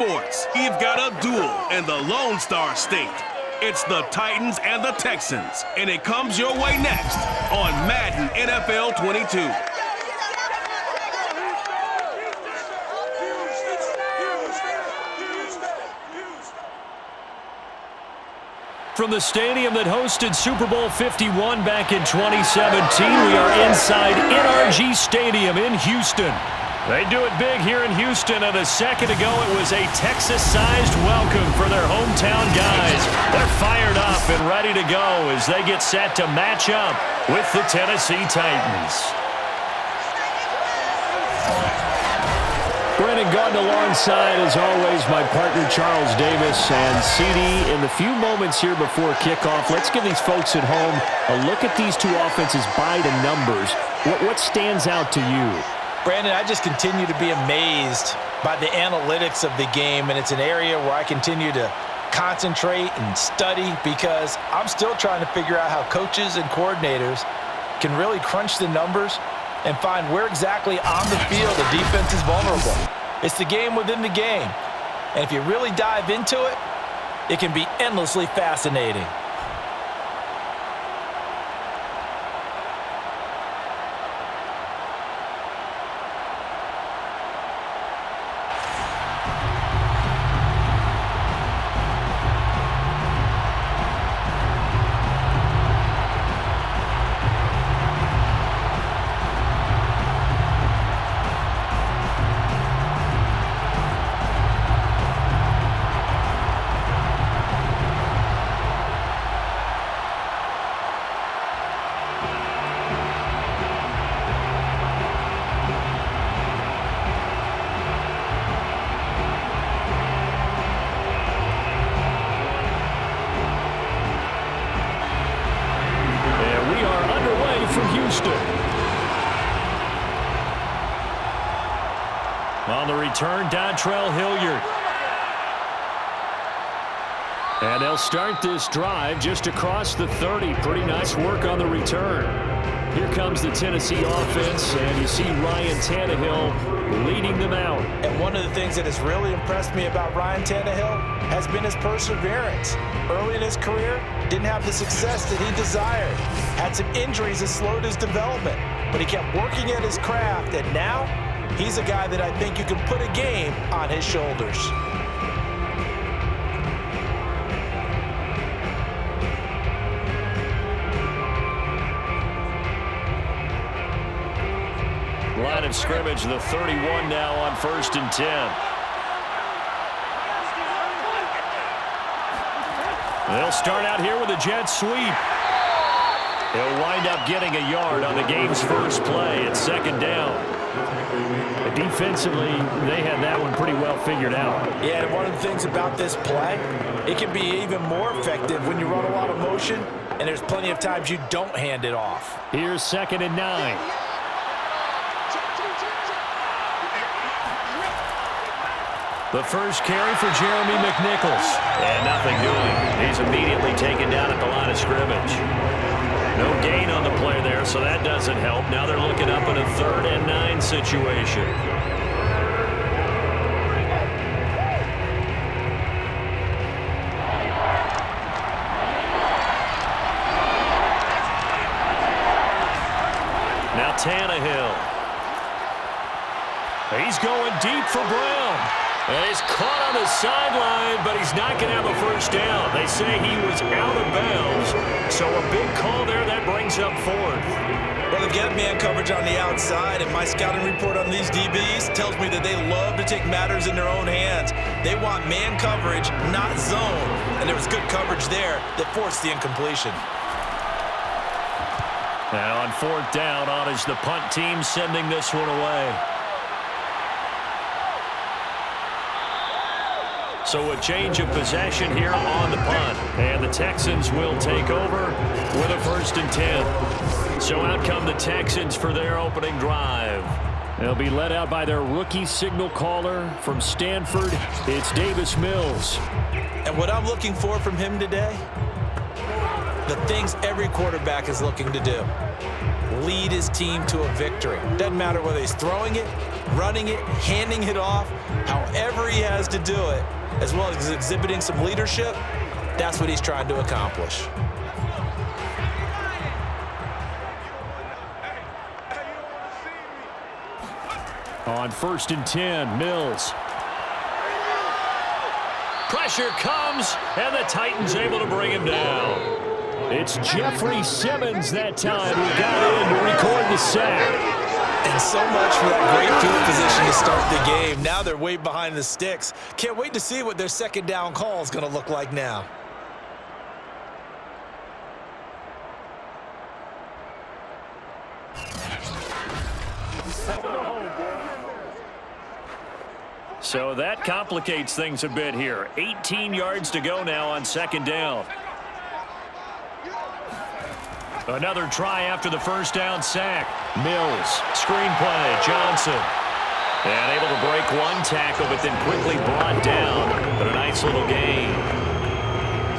Sports. We've got a duel in the Lone Star State. It's the Titans and the Texans, and it comes your way next on Madden NFL 22. From the stadium that hosted Super Bowl 51 back in 2017, we are inside NRG Stadium in Houston. They do it big here in Houston, and a second ago it was a Texas-sized welcome for their hometown guys. They're fired up and ready to go as they get set to match up with the Tennessee Titans. Brennan Gordon alongside, as always, my partner Charles Davis. And CD, in the few moments here before kickoff, let's give these folks at home a look at these two offenses by the numbers. What stands out to you? Brandon, I just continue to be amazed by the analytics of the game, and it's an area where I continue to concentrate and study because I'm still trying to figure out how coaches and coordinators can really crunch the numbers and find where exactly on the field the defense is vulnerable. It's the game within the game, and if you really dive into it, it can be endlessly fascinating. On the return, Dontrell Hilliard. And they'll start this drive just across the 30. Pretty nice work on the return. Here comes the Tennessee offense, and you see Ryan Tannehill leading them out. And one of the things that has really impressed me about Ryan Tannehill has been his perseverance. Early in his career, didn't have the success that he desired. Had some injuries that slowed his development, but he kept working at his craft, and now he's a guy that I think you can put a game on his shoulders. Line of scrimmage, the 31 now on 1st and 10. They'll start out here with a jet sweep. He'll wind up getting a yard on the game's first play at 2nd down. Defensively, they had that one pretty well figured out. Yeah, and one of the things about this play, it can be even more effective when you run a lot of motion, and there's plenty of times you don't hand it off. Here's 2nd and 9. The first carry for Jeremy McNichols. And nothing doing. He's immediately taken down at the line of scrimmage. No gain on the play there, so that doesn't help. Now they're looking up in a 3rd and 9 situation. Now Tannehill. He's going deep for Brown. And he's caught on the sideline, but he's not going to have a first down. They say he was out of bounds. So a big call there, that brings up 4th. Well, they've got man coverage on the outside, and my scouting report on these DBs tells me that they love to take matters in their own hands. They want man coverage, not zone. And there was good coverage there that forced the incompletion. Now on 4th down, on is the punt team sending this one away. So a change of possession here on the punt. And the Texans will take over with a 1st and 10. So out come the Texans for their opening drive. They'll be led out by their rookie signal caller from Stanford. It's Davis Mills. And what I'm looking for from him today, the things every quarterback is looking to do. lead his team to a victory. Doesn't matter whether he's throwing it, running it, handing it off, however he has to do it, as well as exhibiting some leadership, that's what he's trying to accomplish. On 1st and 10, Mills. Pressure comes, and the Titans able to bring him down. It's Jeffrey Simmons that time who got in to record the sack. And so much for that great field position to start the game. Now they're way behind the sticks. Can't wait to see what their second down call is going to look like now. So that complicates things a bit here. 18 yards to go now on 2nd down. Another try after the 1st down sack. Mills, screen play, Johnson. And able to break one tackle, but then quickly brought down. But a nice little gain.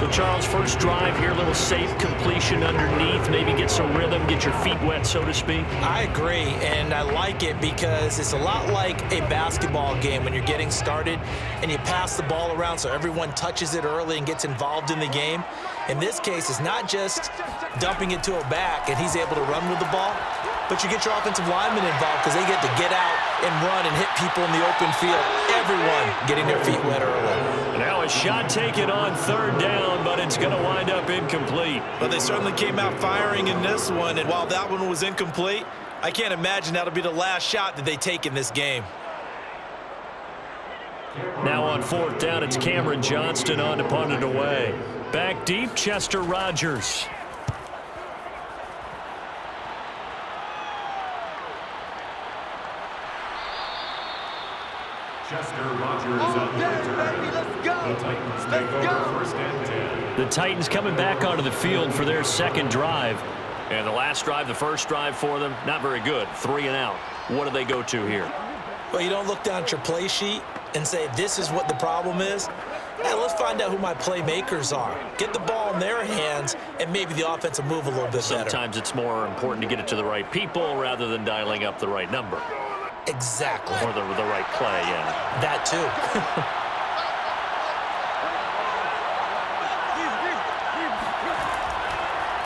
So, Charles, first drive here, a little safe completion underneath. Maybe get some rhythm, get your feet wet, so to speak. I agree, and I like it because it's a lot like a basketball game when you're getting started and you pass the ball around so everyone touches it early and gets involved in the game. In this case, it's not just dumping it to a back and he's able to run with the ball, but you get your offensive linemen involved because they get to get out and run and hit people in the open field. Everyone getting their feet wet early. Now a shot taken on 3rd down, but it's going to wind up incomplete. But they certainly came out firing in this one, and while that one was incomplete, I can't imagine that'll be the last shot that they take in this game. Now on 4th down, it's Cameron Johnston on to punt it away. Back deep, Chester Rogers. Chester Rogers on the return. Let's go. The Titans take over 1st and 10. The Titans coming back onto the field for their 2nd drive. And the last drive, the first drive for them, not very good. 3 and out. What do they go to here? Well, you don't look down at your play sheet and say, this is what the problem is. Hey, let's find out who my playmakers are. Get the ball in their hands, and maybe the offense will move a little bit better. Sometimes it's more important to get it to the right people rather than dialing up the right number. Exactly. Or the right play, yeah. That too.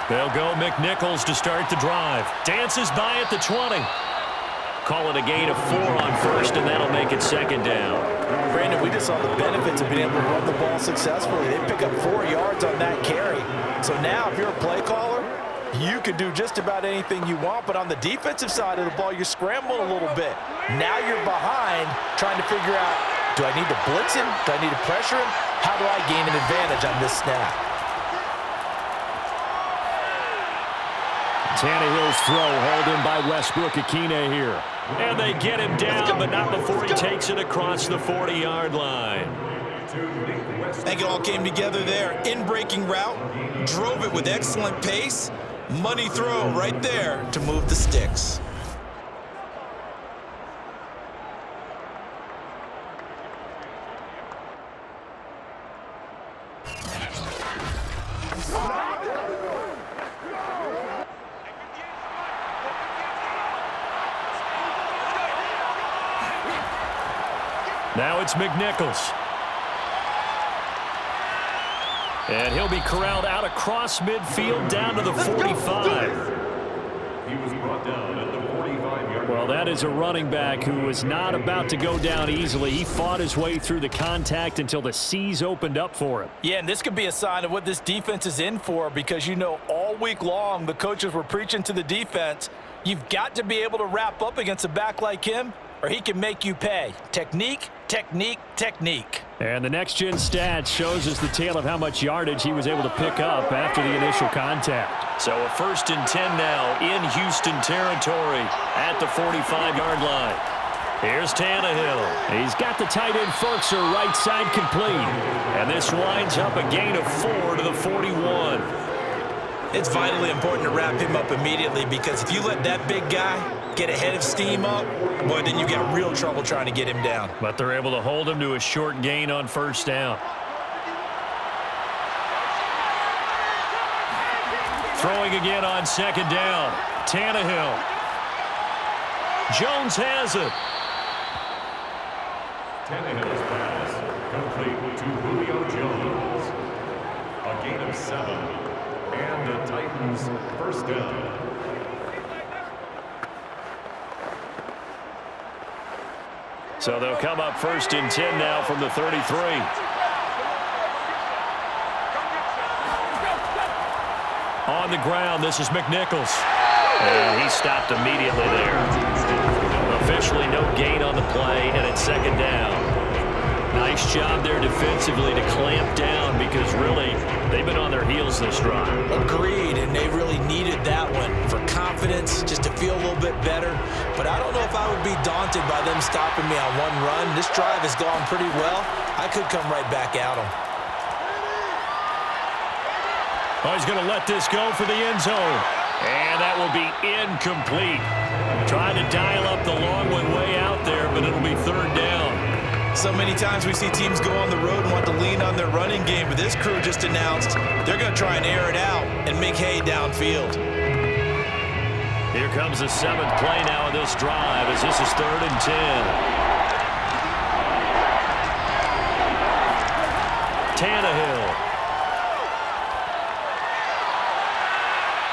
They'll go McNichols to start the drive. Dances by at the 20. Call it a gain of 4 on 1st, and that'll make it 2nd down. Brandon, we just saw the benefits of being able to run the ball successfully. They pick up 4 yards on that carry. So now, if you're a play caller, you can do just about anything you want, but on the defensive side of the ball, you're scrambling a little bit. Now you're behind, trying to figure out, do I need to blitz him? Do I need to pressure him? How do I gain an advantage on this snap? Tannehill's throw hauled in by Westbrook-Akine here. And they get him down, but not before he takes it across the 40-yard line. I think it all came together there. In-breaking route, drove it with excellent pace. Money throw right there to move the sticks. Now it's McNichols. And he'll be corralled out across midfield down to the 45. He was brought down at the 45-yard line. Well, that is a running back who was not about to go down easily. He fought his way through the contact until the seas opened up for him. Yeah, and this could be a sign of what this defense is in for, because you know all week long the coaches were preaching to the defense, you've got to be able to wrap up against a back like him or he can make you pay. Technique, technique, technique. And the next-gen stats shows us the tale of how much yardage he was able to pick up after the initial contact. So a 1st and 10 now in Houston territory at the 45-yard line. Here's Tannehill. He's got the tight end Ferkser right side complete. And this winds up a gain of 4 to the 41. It's vitally important to wrap him up immediately, because if you let that big guy get a head of steam up, boy, then you got real trouble trying to get him down. But they're able to hold him to a short gain on 1st down. Throwing again on second down. Tannehill. Jones has it. Tannehill's pass complete to Julio Jones. A gain of 7. And the Titans first down. So they'll come up 1st and 10 now from the 33. On the ground, this is McNichols. And he stopped immediately there. Officially no gain on the play, and it's 2nd down. Nice job there defensively to clamp down because really they've been on their heels this drive. Agreed, and they really needed that one for confidence, just to feel a little bit better. But I don't know if I would be daunted by them stopping me on one run. This drive has gone pretty well. I could come right back at them. Oh, he's going to let this go for the end zone. And that will be incomplete. Trying to dial up the long way out there, but it'll be 3rd down. So many times we see teams go on the road and want to lean on their running game, but this crew just announced they're going to try and air it out and make hay downfield. Here comes the 7th play now of this drive as this is 3rd and 10. Tannehill.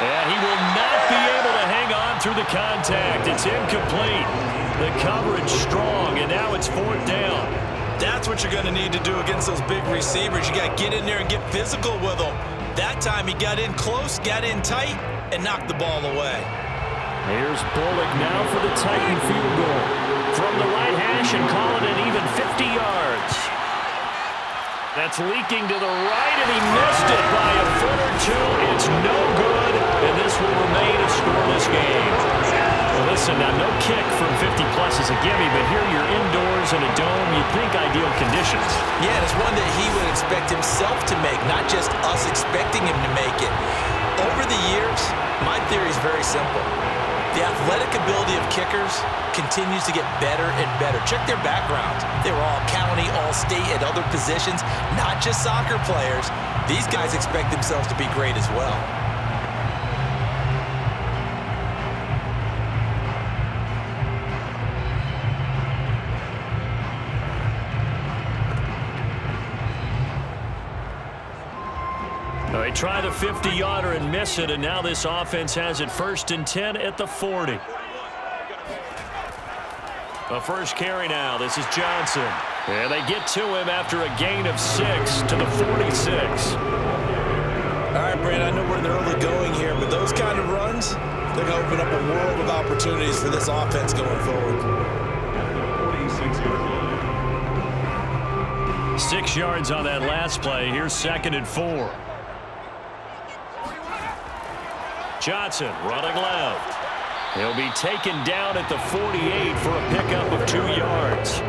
And he will not be able to hang on through the contact. It's incomplete. The coverage strong, and now it's 4th down. That's what you're going to need to do against those big receivers. You got to get in there and get physical with them. That time he got in close, got in tight, and knocked the ball away. Here's Bullock now for the Titan field goal. From the right hash and call it an even 50 yards. That's leaking to the right, and he missed it by a foot or two. It's no good, and this will remain a scoreless game. Well, listen, now no kick from 50-plus is a gimme, but here you're indoors in a dome. You'd think ideal conditions. Yeah, and it's one that he would expect himself to make, not just us expecting him to make it. Over the years, my theory is very simple. The athletic ability of kickers continues to get better and better. Check their backgrounds. They were all county, all state, at other positions, not just soccer players. These guys expect themselves to be great as well. They try the 50-yarder and miss it, and now this offense has it 1st and 10 at the 40. The first carry now. This is Johnson. And they get to him after a gain of 6 to the 46. All right, Brandon, I know we're in the early going here, but those kind of runs, they're going to open up a world of opportunities for this offense going forward. 6 yards on that last play. Here's 2nd and 4. Johnson running left. He'll be taken down at the 48 for a pickup of 2 yards.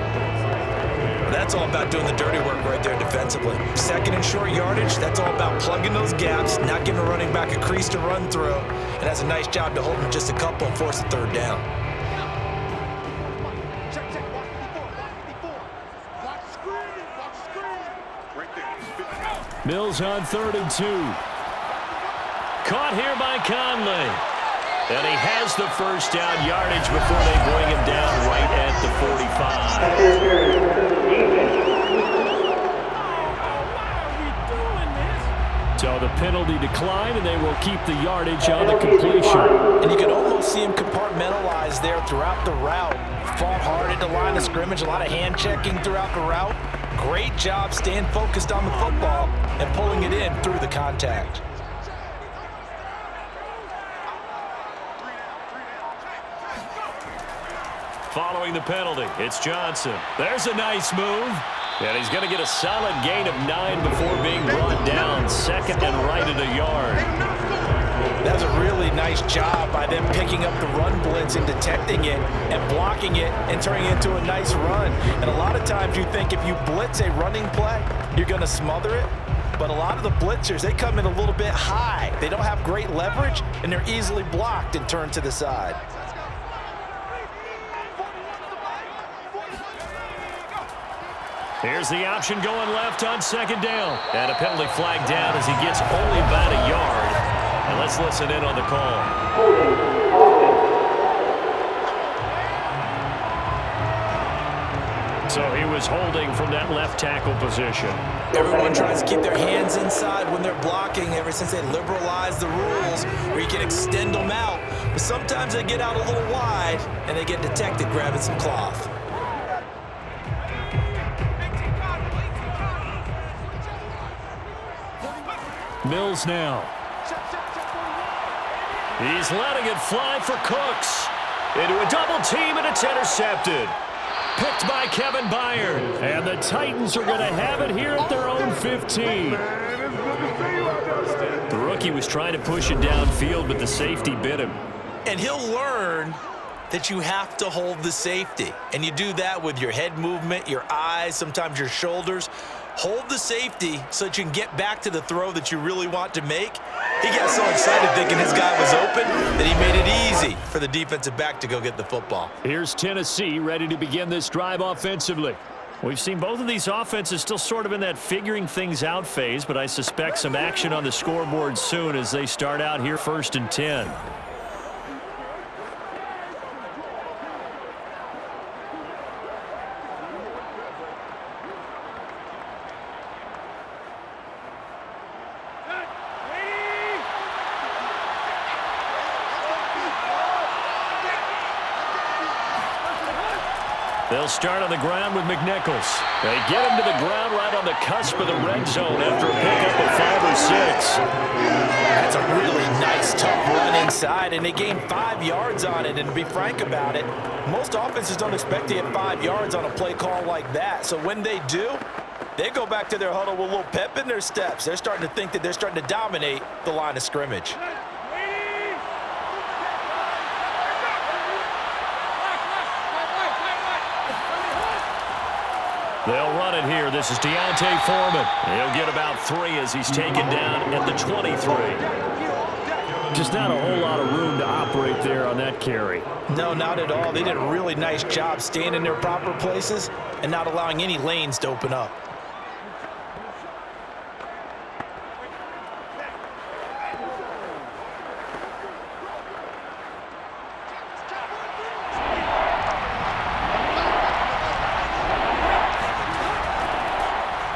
That's all about doing the dirty work right there defensively. 2nd and short yardage, that's all about plugging those gaps, not giving a running back a crease to run through, and has a nice job to hold him just a couple and force a 3rd down. Mills on 3rd and 2. Caught here by Conley. And he has the first down yardage before they bring him down right at the 45. So the penalty declined, and they will keep the yardage on the completion. And you can almost see him compartmentalize there throughout the route. Fought hard at the line of scrimmage, a lot of hand checking throughout the route. Great job staying focused on the football and pulling it in through the contact. Following the penalty, it's Johnson. There's a nice move. And he's going to get a solid gain of 9 before being brought down. 2nd and right at a yard. That's a really nice job by them picking up the run blitz and detecting it and blocking it and turning it into a nice run. And a lot of times you think if you blitz a running play, you're going to smother it. But a lot of the blitzers, they come in a little bit high. They don't have great leverage, and they're easily blocked and turned to the side. Here's the option going left on 2nd down. And a penalty flag down as he gets only about a yard. And let's listen in on the call. So he was holding from that left tackle position. Everyone tries to keep their hands inside when they're blocking ever since they liberalized the rules where you can extend them out. But sometimes they get out a little wide and they get detected grabbing some cloth. Mills now. He's letting it fly for Cooks. Into a double team, and it's intercepted. Picked by Kevin Byard. And the Titans are going to have it here at their own 15. The rookie was trying to push it downfield, but the safety bit him. And he'll learn that you have to hold the safety. And you do that with your head movement, your eyes, sometimes your shoulders. Hold the safety so that you can get back to the throw that you really want to make. He got so excited thinking his guy was open that he made it easy for the defensive back to go get the football. Here's Tennessee ready to begin this drive offensively. We've seen both of these offenses still sort of in that figuring things out phase, but I suspect some action on the scoreboard soon as they start out here 1st and 10. They'll start on the ground with McNichols. They get him to the ground right on the cusp of the red zone after a pickup of 5 or 6. That's a really nice, tough run inside, and they gained 5 yards on it. And to be frank about it, most offenses don't expect to get 5 yards on a play call like that. So when they do, they go back to their huddle with a little pep in their steps. They're starting to think that they're starting to dominate the line of scrimmage. They'll run it here. This is Deontay Foreman. He'll get about 3 as he's taken down at the 23. Just not a whole lot of room to operate there on that carry. No, not at all. They did a really nice job staying in their proper places and not allowing any lanes to open up.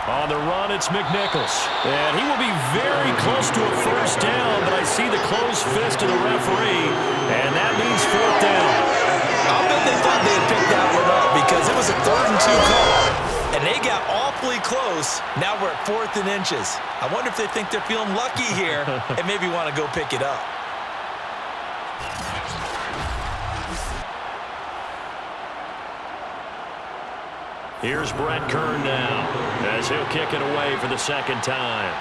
On the run, it's McNichols. And he will be very close to a first down, but I see the closed fist of the referee, and that means 4th down. I'll bet they thought they had picked that one up because it was a 3rd and 2 call, and they got awfully close. Now we're at 4th and inches. I wonder if they think they're feeling lucky here and maybe want to go pick it up. Here's Brett Kern now as he'll kick it away for the 2nd time.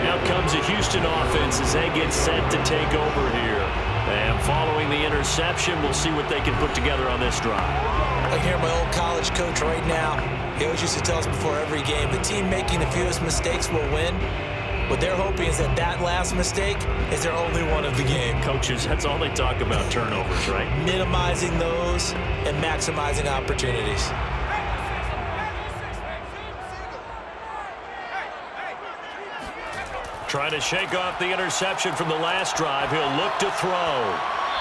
Now comes a Houston offense as they get set to take over here. And following the interception, we'll see what they can put together on this drive. I hear my old college coach right now. He always used to tell us before every game, the team making the fewest mistakes will win. What they're hoping is that that last mistake is their only one of the game. Coaches, that's all they talk about, turnovers, right? Minimizing those and maximizing opportunities. Trying to shake off the interception from the last drive. He'll look to throw.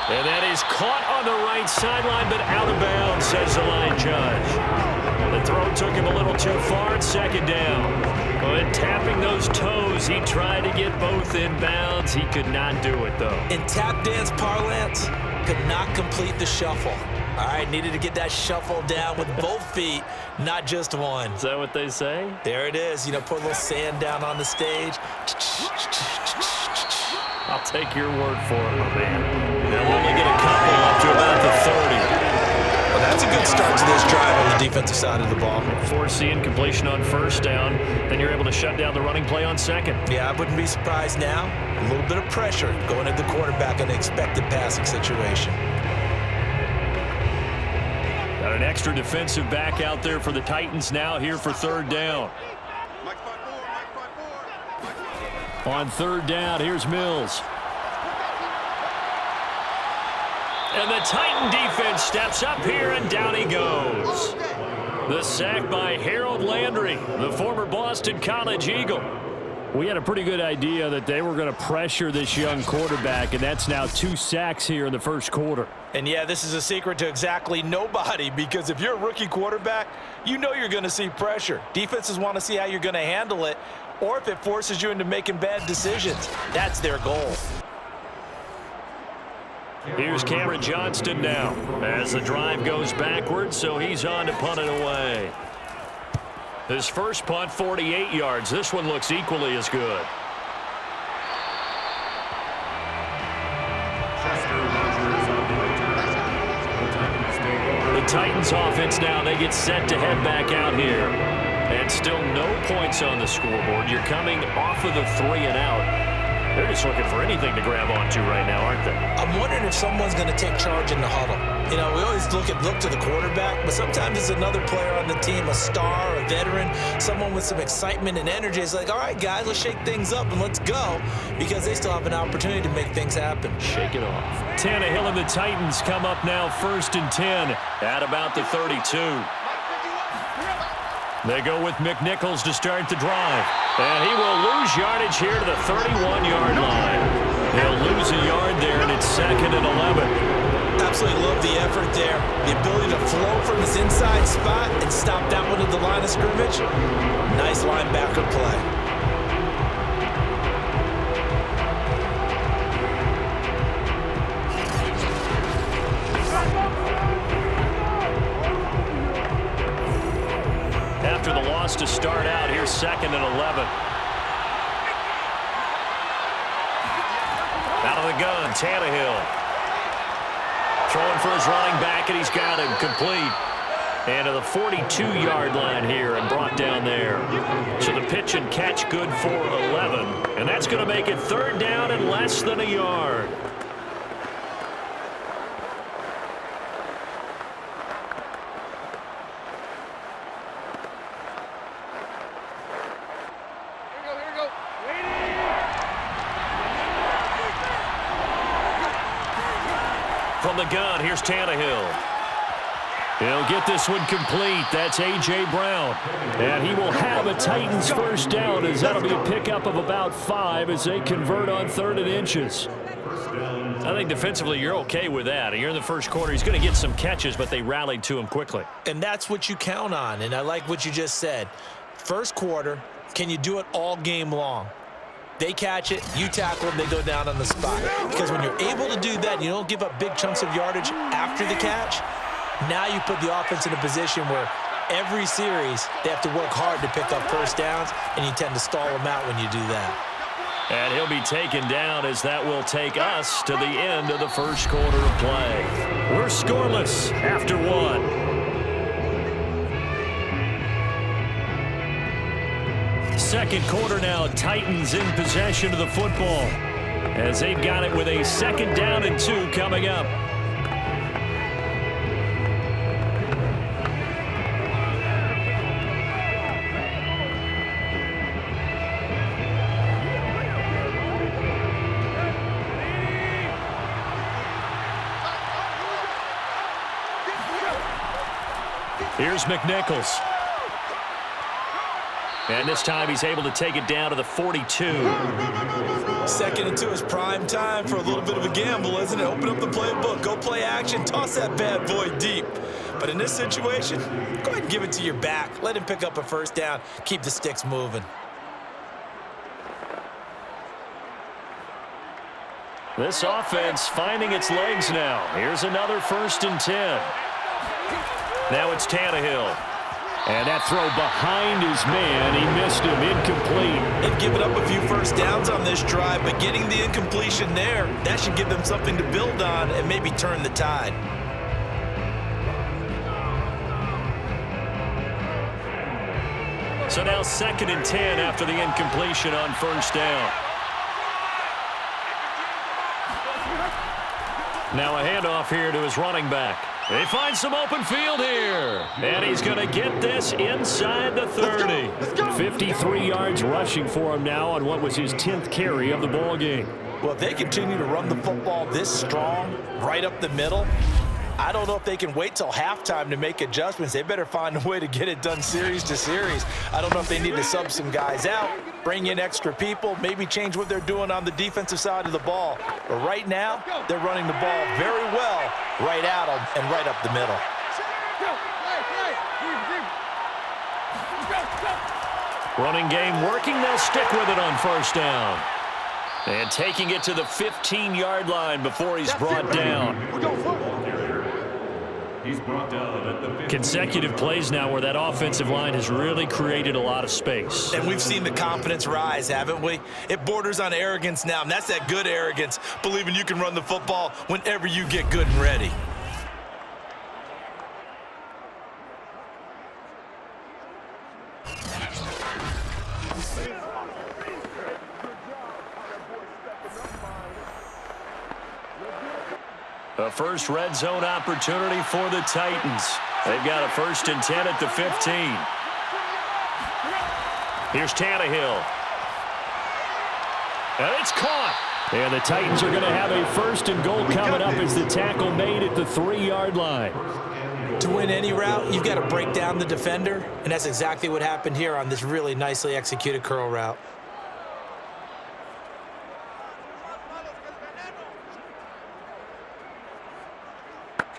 And that is caught on the right sideline, but out of bounds, says the line judge. The throw took him a little too far. It's 2nd down. But tapping those toes, he tried to get both in bounds. He could not do it, though. In tap dance parlance, could not complete the shuffle. All right, needed to get that shuffle down with both feet, not just one. Is that what they say? There it is. You know, put a little sand down on the stage. I'll take your word for it, my man. They'll only get a couple up to about the 30. Well, that's a good start to this drive on the defensive side of the ball. Force the incompletion on 1st down, then you're able to shut down the running play on 2nd. Yeah, I wouldn't be surprised now. A little bit of pressure going at the quarterback in an expected passing situation. Got an extra defensive back out there for the Titans now here for 3rd down. On 3rd down, here's Mills. And the Titan defense steps up here, and down he goes. The sack by Harold Landry, the former Boston College Eagle. We had a pretty good idea that they were going to pressure this young quarterback, and that's now 2 sacks here in the first quarter. And, yeah, this is a secret to exactly nobody, because if you're a rookie quarterback, you know you're going to see pressure. Defenses want to see how you're going to handle it, or if it forces you into making bad decisions. That's their goal. Here's Cameron Johnston now as the drive goes backwards, so he's on to punt it away. His first punt, 48 yards. This one looks equally as good. The Titans offense now, they get set to head back out here. And still no points on the scoreboard. You're coming off of the 3 and out. They're just looking for anything to grab onto right now, aren't they? I'm wondering if someone's going to take charge in the huddle. You know, we always look to the quarterback, but sometimes it's another player on the team, a star, a veteran, someone with some excitement and energy. It's like, all right, guys, let's shake things up and let's go, because they still have an opportunity to make things happen. Shake it off. Tannehill and the Titans come up now 1st and 10 at about the 32. They go with McNichols to start the drive. And he will lose yardage here to the 31-yard line. He'll lose a yard there, and it's 2nd and 11. Absolutely love the effort there. The ability to flow from his inside spot and stop that one at the line of scrimmage. Nice linebacker play. After the loss to start out, here's 2nd and 11. Out of the gun, Tannehill. Throwing for his running back, and he's got him complete. And to the 42-yard line here and brought down there. So the pitch and catch good for 11. And that's going to make it 3rd down and less than a yard. From the gun, here's Tannehill. He'll get this one complete. That's A.J. Brown. And he will have a Titans first down, as that'll be a pickup of about 5 as they convert on 3rd and inches. I think defensively you're okay with that. You're in the first quarter. He's going to get some catches, but they rallied to him quickly. And that's what you count on, and I like what you just said. First quarter, can you do it all game long? They catch it, you tackle them, they go down on the spot. Because when you're able to do that, you don't give up big chunks of yardage after the catch. Now you put the offense in a position where every series they have to work hard to pick up first downs, and you tend to stall them out when you do that. And he'll be taken down, as that will take us to the end of the first quarter of play. We're scoreless after 1. Second quarter now, Titans in possession of the football, as they've got it with a 2nd down and 2 coming up. Here's McNichols. And this time he's able to take it down to the 42. 2nd and 2 is prime time for a little bit of a gamble, isn't it? Open up the playbook, go play action, toss that bad boy deep. But in this situation, go ahead and give it to your back. Let him pick up a first down. Keep the sticks moving. This offense finding its legs now. Here's another 1st and 10. Now it's Tannehill. And that throw behind his man, he missed him, incomplete. They've given up a few first downs on this drive, but getting the incompletion there, that should give them something to build on and maybe turn the tide. So now 2nd and 10 after the incompletion on first down. Now a handoff here to his running back. They find some open field here. And he's going to get this inside the 30. 53 yards rushing for him now on what was his 10th carry of the ball game. Well, if they continue to run the football this strong, right up the middle, I don't know if they can wait till halftime to make adjustments. They better find a way to get it done series to series. I don't know if they need to sub some guys out, bring in extra people, maybe change what they're doing on the defensive side of the ball. But right now, they're running the ball very well right at them and right up the middle. Running game working. They'll stick with it on first down. And taking it to the 15-yard line before he's brought down. He's brought down at the 15. Consecutive plays now where that offensive line has really created a lot of space. And we've seen the confidence rise, haven't we? It borders on arrogance now, and that's that good arrogance, believing you can run the football whenever you get good and ready. A first red zone opportunity for the Titans. They've got a 1st and 10 at the 15. Here's Tannehill. And it's caught. And the Titans are going to have a 1st and goal coming up as the tackle made at the 3-yard line. To win any route, you've got to break down the defender, and that's exactly what happened here on this really nicely executed curl route.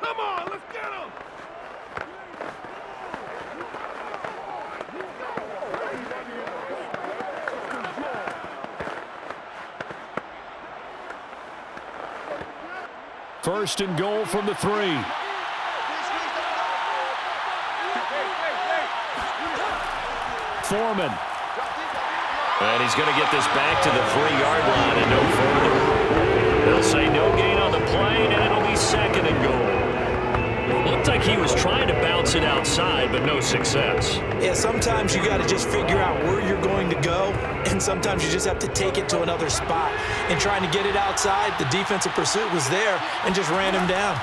Come on, let's get him! First and goal from the 3. Foreman. And he's going to get this back to the 3-yard line and no further. They'll say no gain on the play, and it'll be 2nd and goal. Looked like he was trying to bounce it outside, but no success. Yeah, sometimes you got to just figure out where you're going to go, and sometimes you just have to take it to another spot. And trying to get it outside, the defensive pursuit was there and just ran him down.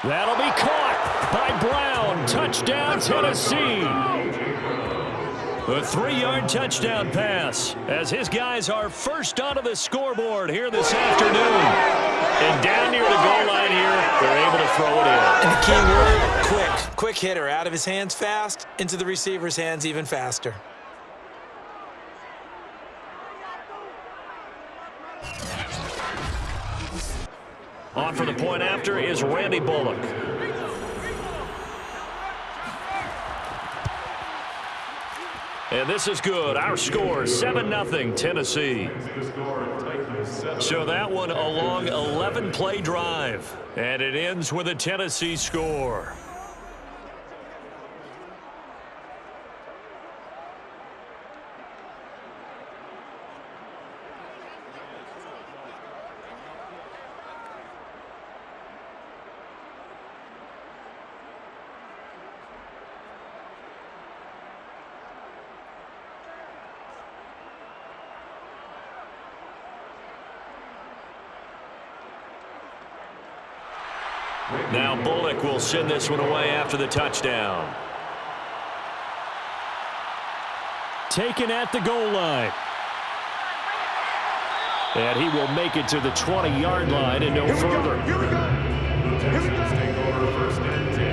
That'll be caught by Brown. Touchdown, Tennessee. A 3-yard touchdown pass as his guys are first onto the scoreboard here this afternoon. And down near the goal line here, they're able to throw it in. And the key word, quick. Quick hitter, out of his hands fast, into the receiver's hands even faster. On for the point after is Randy Bullock. And this is good. Our score, 7-0 Tennessee. So that one a long 11-play drive. And it ends with a Tennessee score. Now Bullock will send this one away after the touchdown. Taken at the goal line. And he will make it to the 20-yard line and no further. Here we go. The Texans take over 1st and 10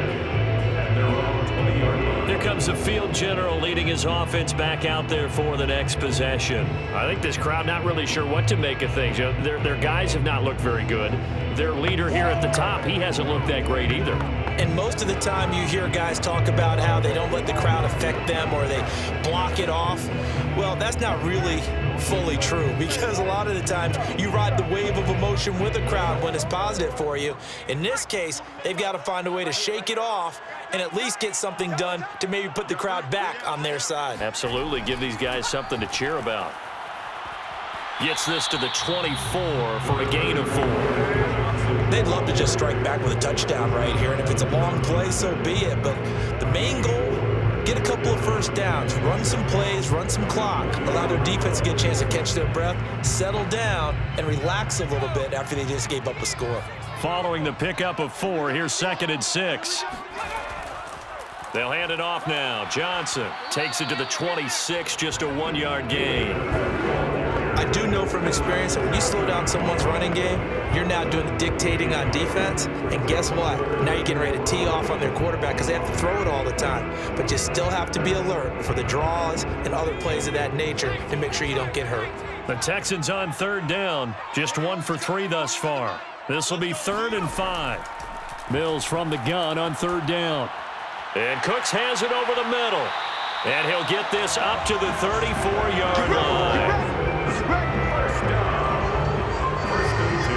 at their own 20-yard line. Here comes the field general leading his offense back out there for the next possession. I think this crowd not really sure what to make of things. You know, their guys have not looked very good. Their leader here at the top, he hasn't looked that great either. And most of the time you hear guys talk about how they don't let the crowd affect them or they block it off. Well, that's not really fully true because a lot of the times you ride the wave of emotion with a crowd when it's positive for you. In this case, they've got to find a way to shake it off and at least get something done to maybe put the crowd back on their side. Absolutely. Give these guys something to cheer about. Gets this to the 24 for a gain of 4. They'd love to just strike back with a touchdown right here, and if it's a long play, so be it. But the main goal, get a couple of first downs, run some plays, run some clock, allow their defense to get a chance to catch their breath, settle down, and relax a little bit after they just gave up a score. Following the pickup of 4, here's 2nd and 6. They'll hand it off now. Johnson takes it to the 26, just a 1-yard gain. I do know from experience that when you slow down someone's running game, you're now doing the dictating on defense. And guess what? Now you're getting ready to tee off on their quarterback because they have to throw it all the time. But you still have to be alert for the draws and other plays of that nature to make sure you don't get hurt. The Texans on 3rd down, just 1 for 3 thus far. This will be 3rd and 5. Mills from the gun on 3rd down. And Cooks has it over the middle. And he'll get this up to the 34-yard line.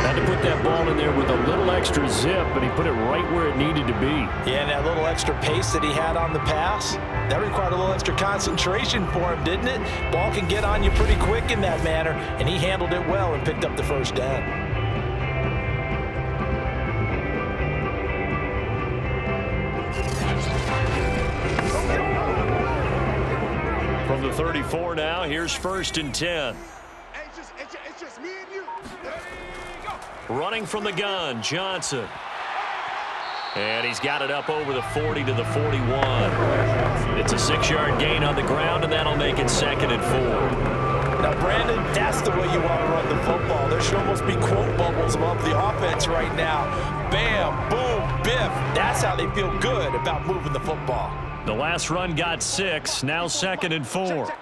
Had to put that ball in there with a little extra zip, but he put it right where it needed to be. Yeah, and that little extra pace that he had on the pass, that required a little extra concentration for him, didn't it? Ball can get on you pretty quick in that manner, and he handled it well and picked up the 1st down. From the 34 now, here's 1st and 10. It's just me and you. Running from the gun, Johnson. And he's got it up over the 40 to the 41. It's a 6-yard gain on the ground, and that'll make it 2nd and 4. Now, Brandon, that's the way you want to run the football. There should almost be quote bubbles above the offense right now. Bam, boom, biff. That's how they feel good about moving the football. The last run got 6, now 2nd and 4.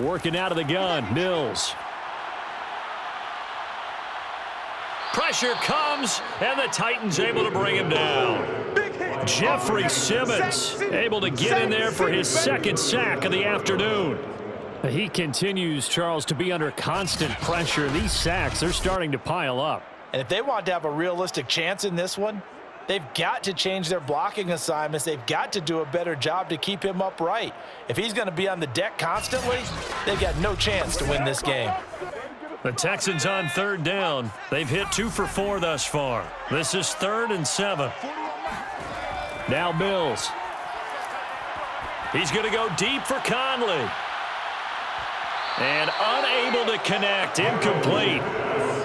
Working out of the gun, Mills. Pressure comes, and the Titans able to bring him down. Jeffrey Simmons able to get in there for his 2nd sack of the afternoon. He continues, Charles, to be under constant pressure. These sacks, they're starting to pile up. And if they want to have a realistic chance in this one, they've got to change their blocking assignments. They've got to do a better job to keep him upright. If he's going to be on the deck constantly, they've got no chance to win this game. The Texans on 3rd down. They've hit 2 for 4 thus far. This is 3rd and 7. Now Mills. He's going to go deep for Conley. And unable to connect. Incomplete.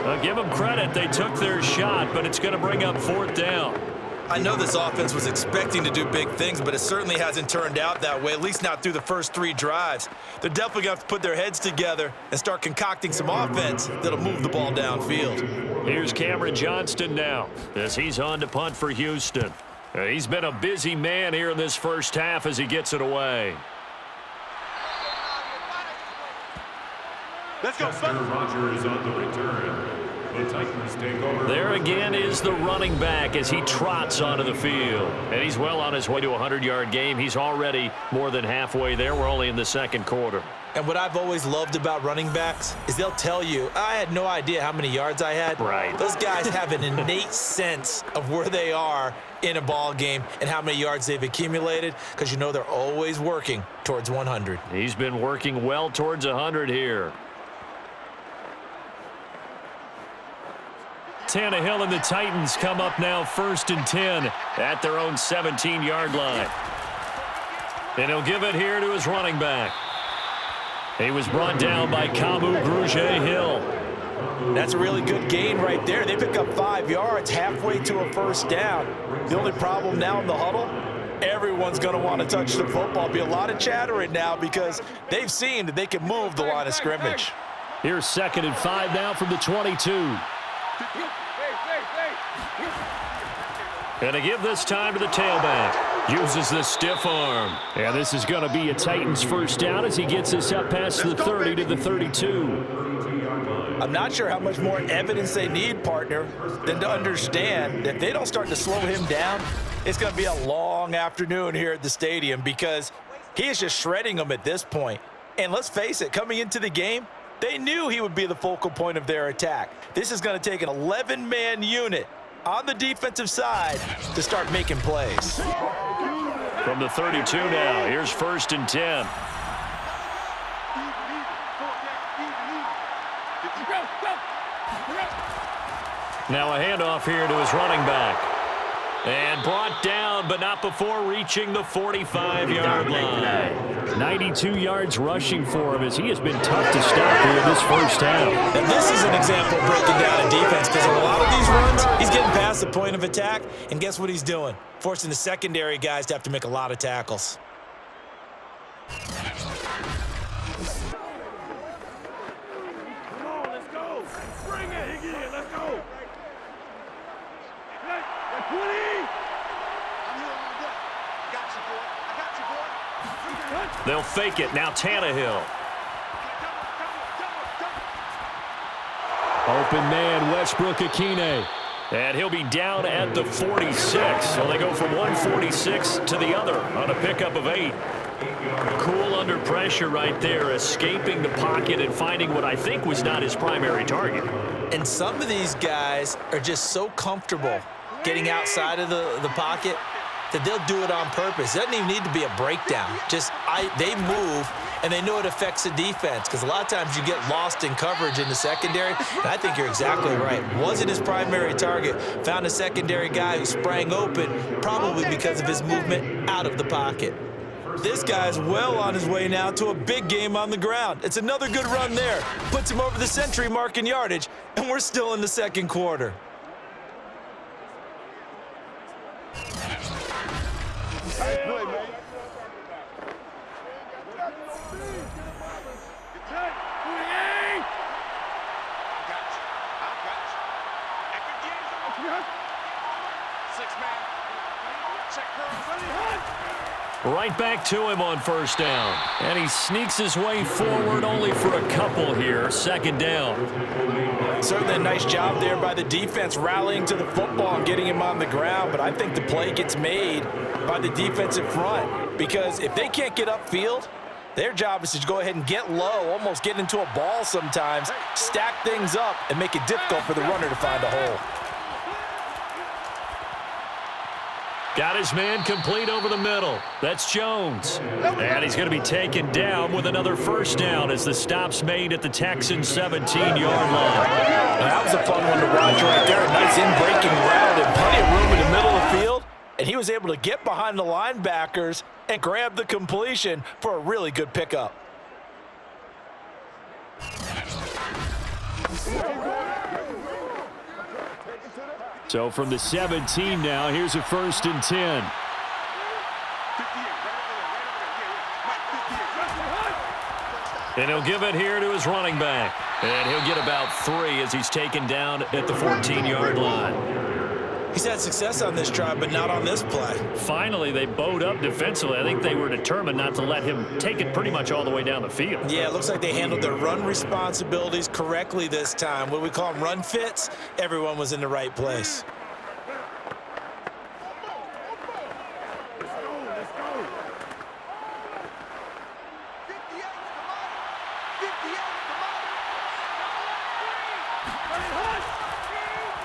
I'll give them credit. They took their shot, but it's going to bring up 4th down. I know this offense was expecting to do big things, but it certainly hasn't turned out that way, at least not through the first 3 drives. They're definitely going to have to put their heads together and start concocting some offense that'll move the ball downfield. Here's Cameron Johnston now as he's on to punt for Houston. He's been a busy man here in this first half as he gets it away. Let's go. Chester Rogers on the return. The Titans take over. There again is the running back as he trots onto the field. And he's well on his way to a 100-yard game. He's already more than halfway there. We're only in the 2nd quarter. And what I've always loved about running backs is they'll tell you, I had no idea how many yards I had. Right. Those guys have an innate sense of where they are in a ball game and how many yards they've accumulated because you know they're always working towards 100. He's been working well towards 100 here. Tannehill and the Titans come up now 1st and 10 at their own 17-yard line. And he'll give it here to his running back. He was brought down by Kamu Grugier-Hill. That's a really good gain right there. They pick up 5 yards halfway to a 1st down. The only problem now in the huddle, everyone's going to want to touch the football. Be a lot of chattering now because they've seen that they can move the line of scrimmage. Here's 2nd and 5 now from the 22. And to give this time to the tailback. Uses the stiff arm. And this is going to be a Titans 1st down as he gets this up past the 30 to the 32. I'm not sure how much more evidence they need, partner, than to understand that if they don't start to slow him down, it's going to be a long afternoon here at the stadium because he is just shredding them at this point. And let's face it, coming into the game, they knew he would be the focal point of their attack. This is going to take an 11-man unit on the defensive side to start making plays. From the 32 now, here's 1st and 10. Now a handoff here to his running back. And brought down, but not before reaching the 45-yard line. 92 yards rushing for him as he has been tough to stop here this first half. And this is an example of breaking down a defense because in a lot of these runs, he's getting past the point of attack, and guess what he's doing? Forcing the secondary guys to have to make a lot of tackles. Come on, let's go. Bring it again. Let's go. Hey, 20. I'm here all day. Got you, boy. I got you, boy. They'll fake it. Now Tannehill. Open man, Westbrook Akine. And he'll be down at the 46. So they go from 146 to the other on a pickup of 8. Cool under pressure right there, escaping the pocket and finding what I think was not his primary target. And some of these guys are just so comfortable getting outside of the pocket that they'll do it on purpose. It doesn't even need to be a breakdown. They move, and they know it affects the defense because a lot of times you get lost in coverage in the secondary, and I think you're exactly right. Wasn't his primary target. Found a secondary guy who sprang open, probably because of his movement out of the pocket. This guy's well on his way now to a big game on the ground. It's another good run there. Puts him over the century mark in yardage, and we're still in the second quarter. Hey, play, man. Right back to him on first down. And he sneaks his way forward only for a couple here. Second down. Certainly a nice job there by the defense rallying to the football and getting him on the ground. But I think the play gets made by the defensive front because if they can't get upfield, their job is to go ahead and get low, almost get into a ball sometimes, stack things up, and make it difficult for the runner to find a hole. Got his man complete over the middle. That's Jones. And he's going to be taken down with another first down as the stop's made at the Texans' 17-yard line. That was a fun one to watch right there. A nice in-breaking route and plenty of room in the middle of the field. And he was able to get behind the linebackers and grab the completion for a really good pickup. So from the 17 now, here's a 1st and 10. And he'll give it here to his running back. And he'll get about 3 as he's taken down at the 14-yard line. He's had success on this drive, but not on this play. Finally, they bowed up defensively. I think they were determined not to let him take it pretty much all the way down the field. Yeah, it looks like they handled their run responsibilities correctly this time. What we call them run fits, everyone was in the right place.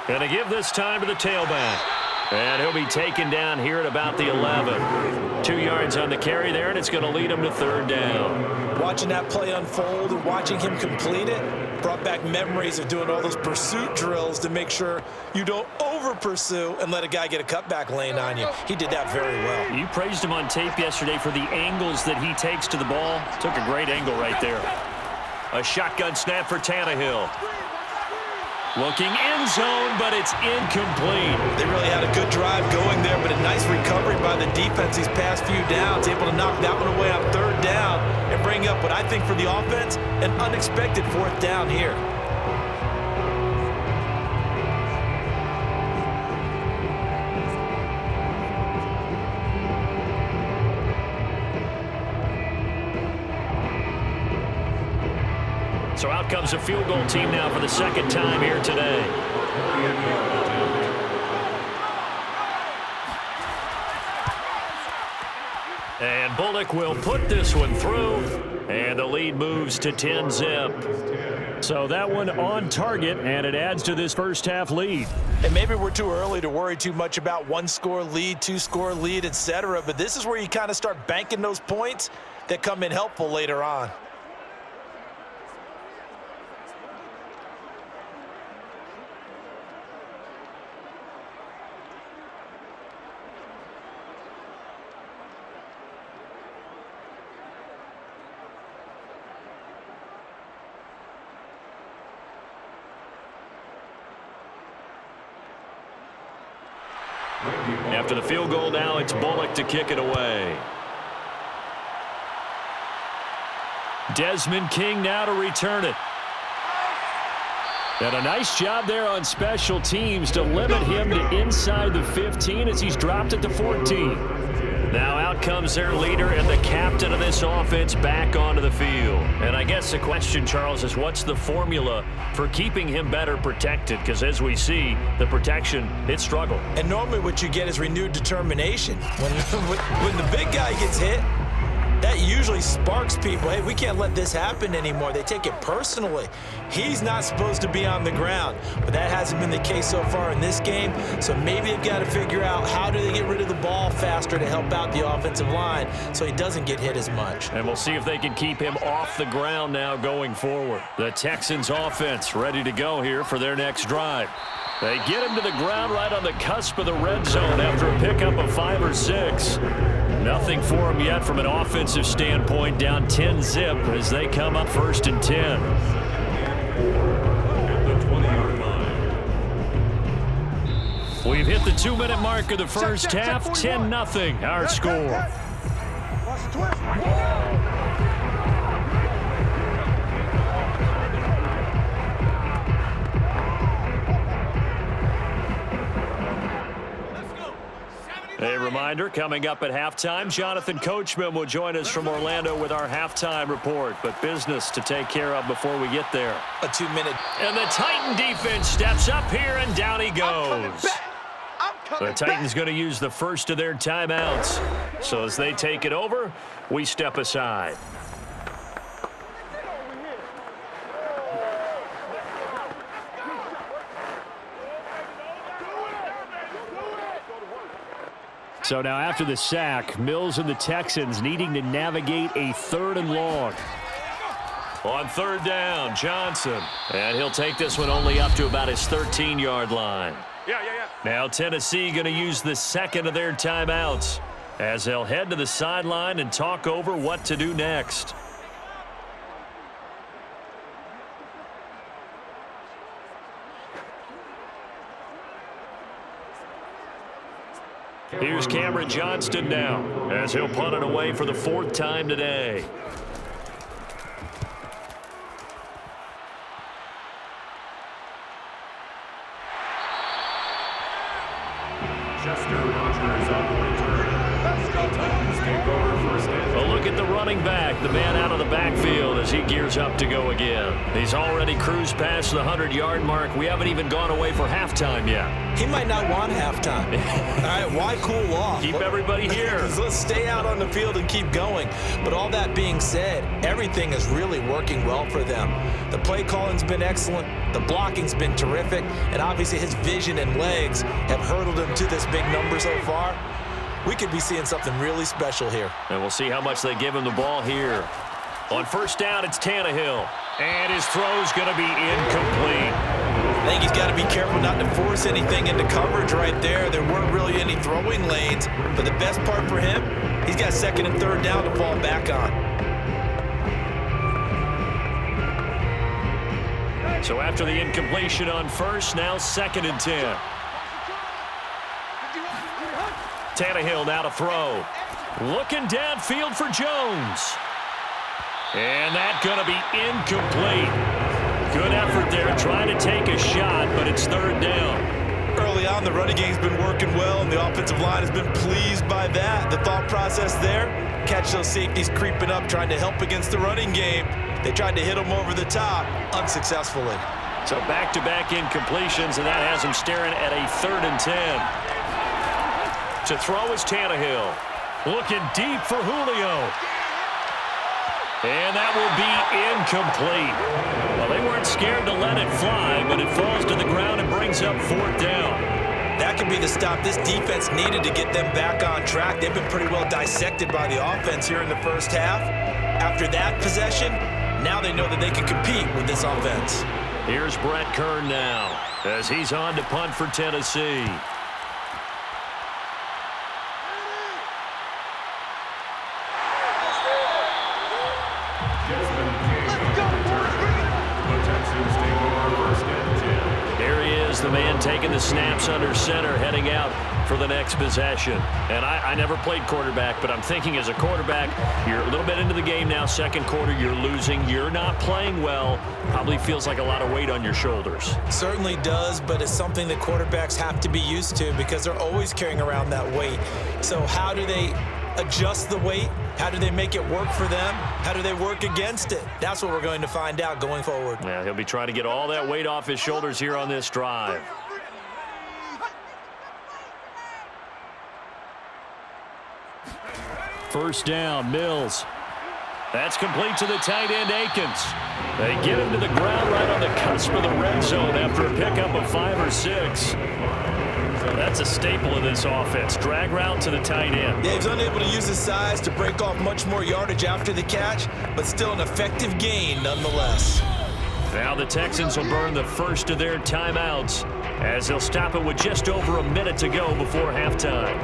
And to give this time to the tailback. And he'll be taken down here at about the 11. 2 yards on the carry there, and it's going to lead him to 3rd down. Watching that play unfold and watching him complete it brought back memories of doing all those pursuit drills to make sure you don't over-pursue and let a guy get a cutback lane on you. He did that very well. You praised him on tape yesterday for the angles that he takes to the ball. Took a great angle right there. A shotgun snap for Tannehill. Looking end zone, but it's incomplete. They really had a good drive going there, but a nice recovery by the defense these past few downs, able to knock that one away on 3rd down and bring up what I think for the offense, an unexpected 4th down here. So out comes a field goal team now for the 2nd time here today. And Bullock will put this one through, and the lead moves to 10-zip. So that one on target, and it adds to this first half lead. And maybe we're too early to worry too much about 1-score lead, 2-score lead, etc. But this is where you kind of start banking those points that come in helpful later on. After the field goal now, it's Bullock to kick it away. Desmond King now to return it. And a nice job there on special teams to limit him to inside the 15 as he's dropped it to 14. Now out comes their leader and the captain of this offense back onto the field. And I guess the question, Charles, is what's the formula for keeping him better protected? Because as we see, the protection, it struggled. And normally what you get is renewed determination. When the big guy gets hit, that usually sparks people. Hey, we can't let this happen anymore. They take it personally. He's not supposed to be on the ground, but that hasn't been the case so far in this game. So maybe they've got to figure out how do they get rid of the ball faster to help out the offensive line so he doesn't get hit as much. And we'll see if they can keep him off the ground now going forward. The Texans offense ready to go here for their next drive. They get him to the ground right on the cusp of the red zone after a pickup of 5 or 6. Nothing for him yet from an offensive standpoint, down 10-zip as they come up 1st and 10. At the 20-yard line. We've hit the 2-minute mark of the first half, 10-0 our score. Watch the twist. A reminder, coming up at halftime, Jonathan Coachman will join us from Orlando with our halftime report. But business to take care of before we get there. A 2-minute. And the Titan defense steps up here, and down he goes. The Titans going to use the first of their timeouts. So as they take it over, we step aside. So now after the sack, Mills and the Texans needing to navigate a 3rd and long. On 3rd down, Johnson. And he'll take this one only up to about his 13-yard line. Now Tennessee going to use the second of their timeouts as they'll head to the sideline and talk over what to do next. Here's Cameron Johnston now as he'll punt it away for the 4th time today. Chester Rogers on the return. Titans take over 1st and 10. A look at the running back, the man out of the backfield as he gears up to go again. He's already cruised past the 100-yard mark. We haven't even gone away for halftime yet. He might not want halftime. All right, why cool off? Keep everybody here. Let's stay out on the field and keep going. But all that being said, everything is really working well for them. The play calling's been excellent. The blocking's been terrific. And obviously his vision and legs have hurdled him to this big number so far. We could be seeing something really special here. And we'll see how much they give him the ball here. On 1st down, it's Tannehill. And his throw's going to be incomplete. I think he's got to be careful not to force anything into coverage right there. There weren't really any throwing lanes. But the best part for him, he's got 2nd and 3rd down to fall back on. So after the incompletion on 1st, now 2nd and 10. Tannehill now to throw. Looking downfield for Jones. And that's going to be incomplete. Good effort there trying to take a shot, but it's 3rd down. Early on, the running game's been working well, and the offensive line has been pleased by that. The thought process there, catch those safeties creeping up, trying to help against the running game. They tried to hit them over the top, unsuccessfully. So back-to-back incompletions, and that has him staring at a 3rd and 10. To throw is Tannehill. Looking deep for Julio. And that will be incomplete. Well, they weren't scared to let it fly, but it falls to the ground and brings up 4th down. That could be the stop this defense needed to get them back on track. They've been pretty well dissected by the offense here in the first half. After that possession, now they know that they can compete with this offense. Here's Brett Kern now as he's on to punt for Tennessee. He's the man taking the snaps under center, heading out for the next possession. And I never played quarterback, but I'm thinking as a quarterback, you're a little bit into the game now, second quarter, you're losing, you're not playing well, probably feels like a lot of weight on your shoulders. Certainly does, but it's something that quarterbacks have to be used to because they're always carrying around that weight. So how do they adjust the weight? How do they make it work for them? How do they work against it? That's what we're going to find out going forward. Yeah, he'll be trying to get all that weight off his shoulders here on this drive. First down, Mills. That's complete to the tight end, Akins. They get him to the ground right on the cusp of the red zone after a pickup of 5 or 6. That's a staple of this offense. Drag route to the tight end. Yeah, he's unable to use his size to break off much more yardage after the catch, but still an effective gain nonetheless. Now the Texans will burn the first of their timeouts as they'll stop it with just over a minute to go before halftime.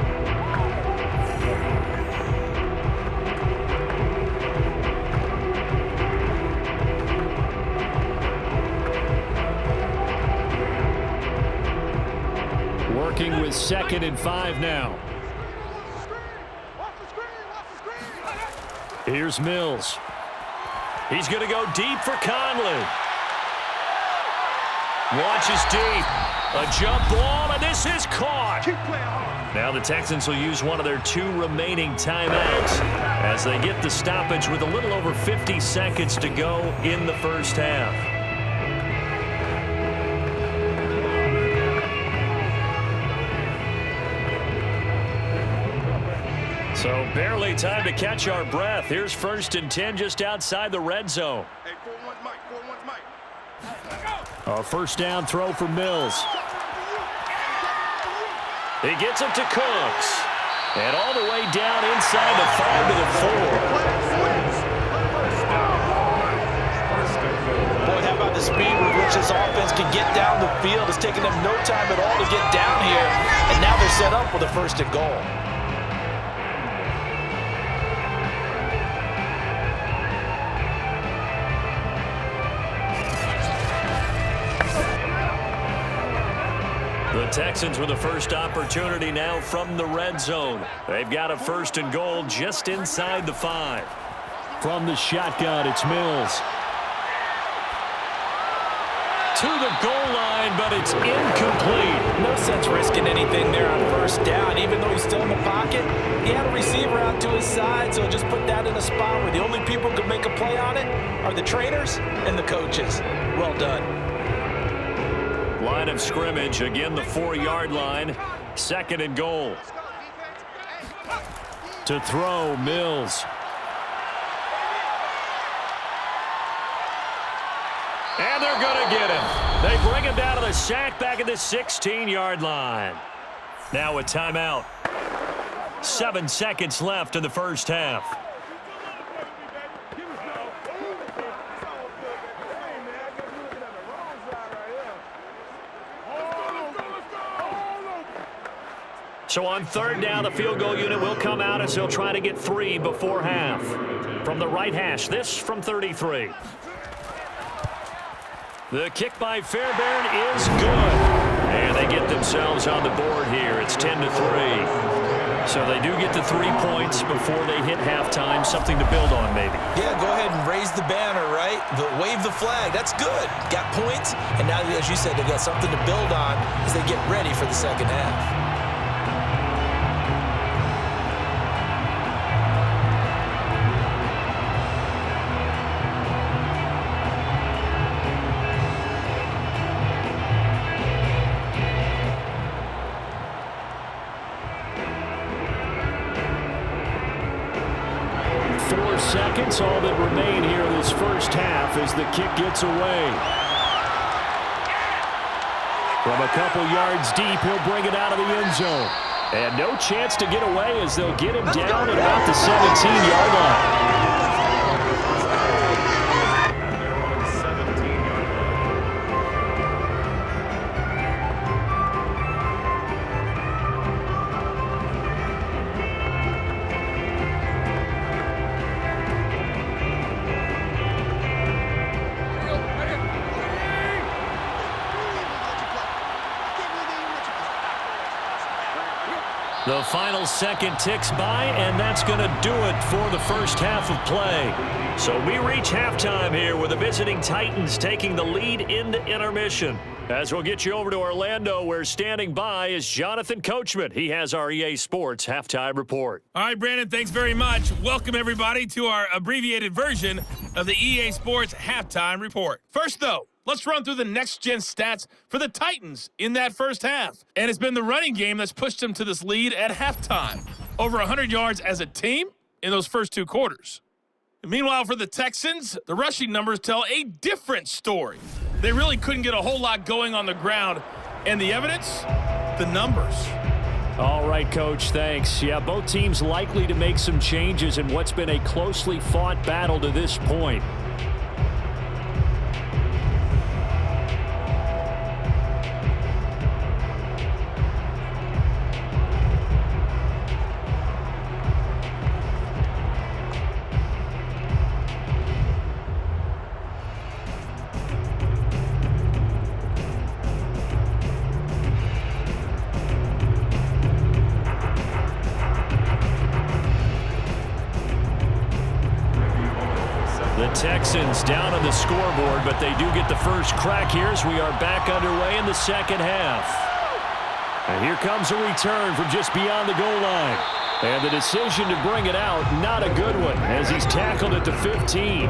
Working with 2nd and 5 now. Here's Mills. He's going to go deep for Conley. Launches deep. A jump ball, and this is caught. Now the Texans will use one of their 2 remaining timeouts as they get the stoppage with a little over 50 seconds to go in the first half. So barely time to catch our breath. Here's 1st and 10 just outside the red zone. Hey, 4-1's Mike. 4-1's Mike. A first down throw for Mills. He gets it to Cooks. And all the way down inside the 5 to the 4. Boy, how about the speed with which this offense can get down the field? It's taking them no time at all to get down here. And now they're set up with a 1st and goal. The Texans with the first opportunity now from the red zone. They've got a 1st and goal just inside the 5. From the shotgun, it's Mills. To the goal line, but it's incomplete. No sense risking anything there on 1st down. Even though he's still in the pocket, he had a receiver out to his side, so just put that in a spot where the only people who can make a play on it are the trainers and the coaches. Well done. Line of scrimmage, again the 4-yard line. 2nd and goal. To throw, Mills. And they're going to get him. They bring him down to the sack back at the 16-yard line. Now a timeout. 7 seconds left in the first half. So on 3rd down, the field goal unit will come out as they'll try to get 3 before half. From the right hash, this from 33. The kick by Fairbairn is good. And they get themselves on the board here. It's 10-3. So they do get the 3 points before they hit halftime. Something to build on, maybe. Yeah, go ahead and raise the banner, right? Wave the flag. That's good. Got points. And now, as you said, they've got something to build on as they get ready for the second half. Seconds, all that remain here in this first half as the kick gets away. From a couple yards deep, he'll bring it out of the end zone. And no chance to get away as they'll get him down at about the 17-yard line. The final second ticks by, and that's going to do it for the first half of play. So we reach halftime here with the visiting Titans taking the lead into intermission. As we'll get you over to Orlando, where standing by is Jonathan Coachman. He has our EA Sports halftime report. All right, Brandon, thanks very much. Welcome, everybody, to our abbreviated version of the EA Sports halftime report. First, though, let's run through the next-gen stats for the Titans in that first half. And it's been the running game that's pushed them to this lead at halftime. Over 100 yards as a team in those first two quarters. Meanwhile, for the Texans, the rushing numbers tell a different story. They really couldn't get a whole lot going on the ground. And the evidence? The numbers. All right, Coach, thanks. Yeah, both teams likely to make some changes in what's been a closely fought battle to this point. Texans down on the scoreboard, but they do get the first crack here as we are back underway in the second half. And here comes a return from just beyond the goal line. And the decision to bring it out, not a good one, as he's tackled at the 15.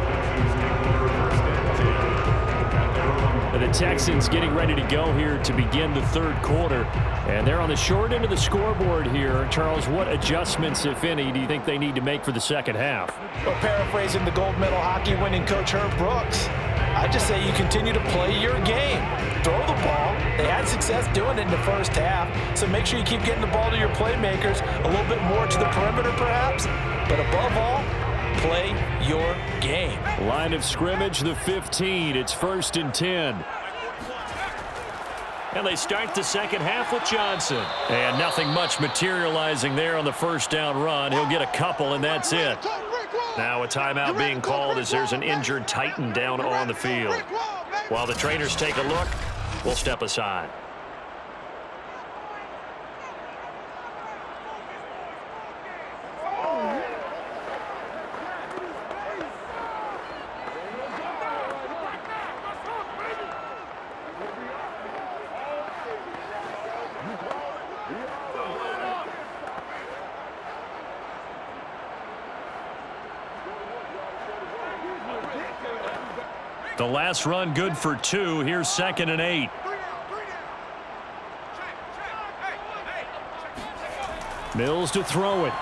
And the Texans getting ready to go here to begin the third quarter. And they're on the short end of the scoreboard here. Charles, what adjustments, if any, do you think they need to make for the second half? Well, paraphrasing the gold medal hockey winning coach Herb Brooks, I just say you continue to play your game. Throw the ball. They had success doing it in the first half, so make sure you keep getting the ball to your playmakers, a little bit more to the perimeter perhaps, but above all, play your game. Line of scrimmage, the 15. It's 1st and 10. And they start the second half with Johnson. And nothing much materializing there on the first down run. He'll get a couple, and that's it. Now a timeout being called as there's an injured Titan down on the field. While the trainers take a look, we'll step aside. The last run good for 2. Here's 2nd and 8. Mills to throw it.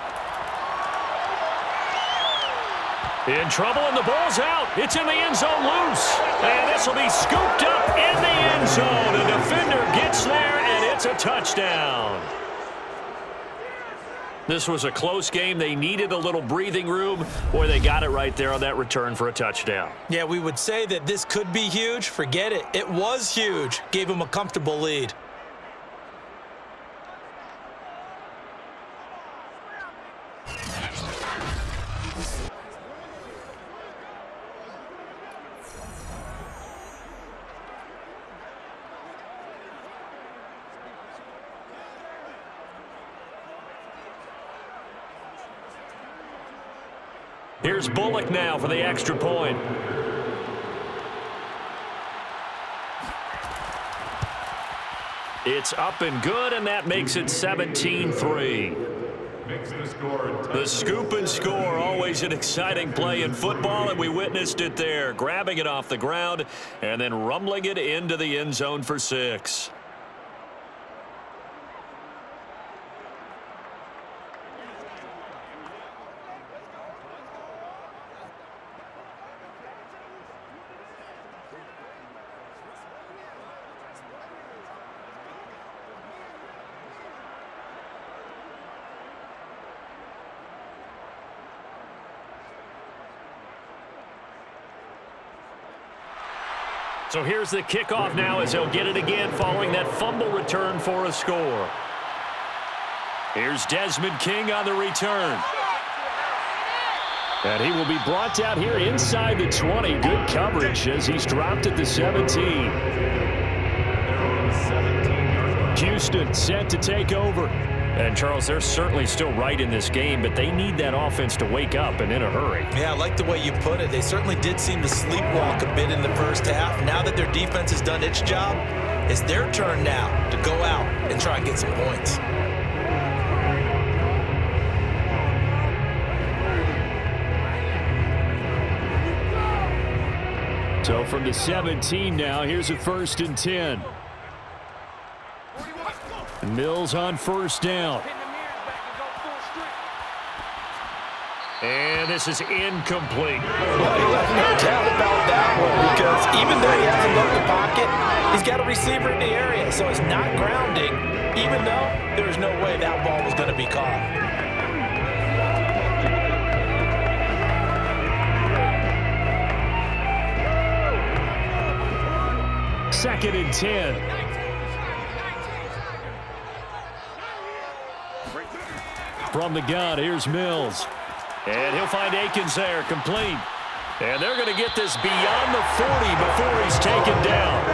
In trouble, and the ball's out. It's in the end zone loose. And this will be scooped up in the end zone. A defender gets there, and it's a touchdown. This was a close game. They needed a little breathing room. Boy, they got it right there on that return for a touchdown. Yeah, we would say that this could be huge. Forget it. It was huge. Gave them a comfortable lead. Here's Bullock now for the extra point. It's up and good, and that makes it 17-3. The scoop and score, always an exciting play in football, and we witnessed it there, grabbing it off the ground and then rumbling it into the end zone for 6. So here's the kickoff now as he'll get it again following that fumble return for a score. Here's Desmond King on the return. And he will be brought down here inside the 20. Good coverage as he's dropped at the 17. Houston set to take over. And, Charles, they're certainly still right in this game, but they need that offense to wake up and in a hurry. Yeah, I like the way you put it. They certainly did seem to sleepwalk a bit in the first half. Now that their defense has done its job, it's their turn now to go out and try and get some points. So from the 17 now, here's a 1st and 10. Mills on 1st down. And this is incomplete. Well, he left no doubt about that one because even though he hasn't left the pocket, he's got a receiver in the area, so it's not grounding, even though there was no way that ball was going to be caught. 2nd and 10. From the gun, here's Mills. And he'll find Akins there, complete. And they're going to get this beyond the 40 before he's taken down.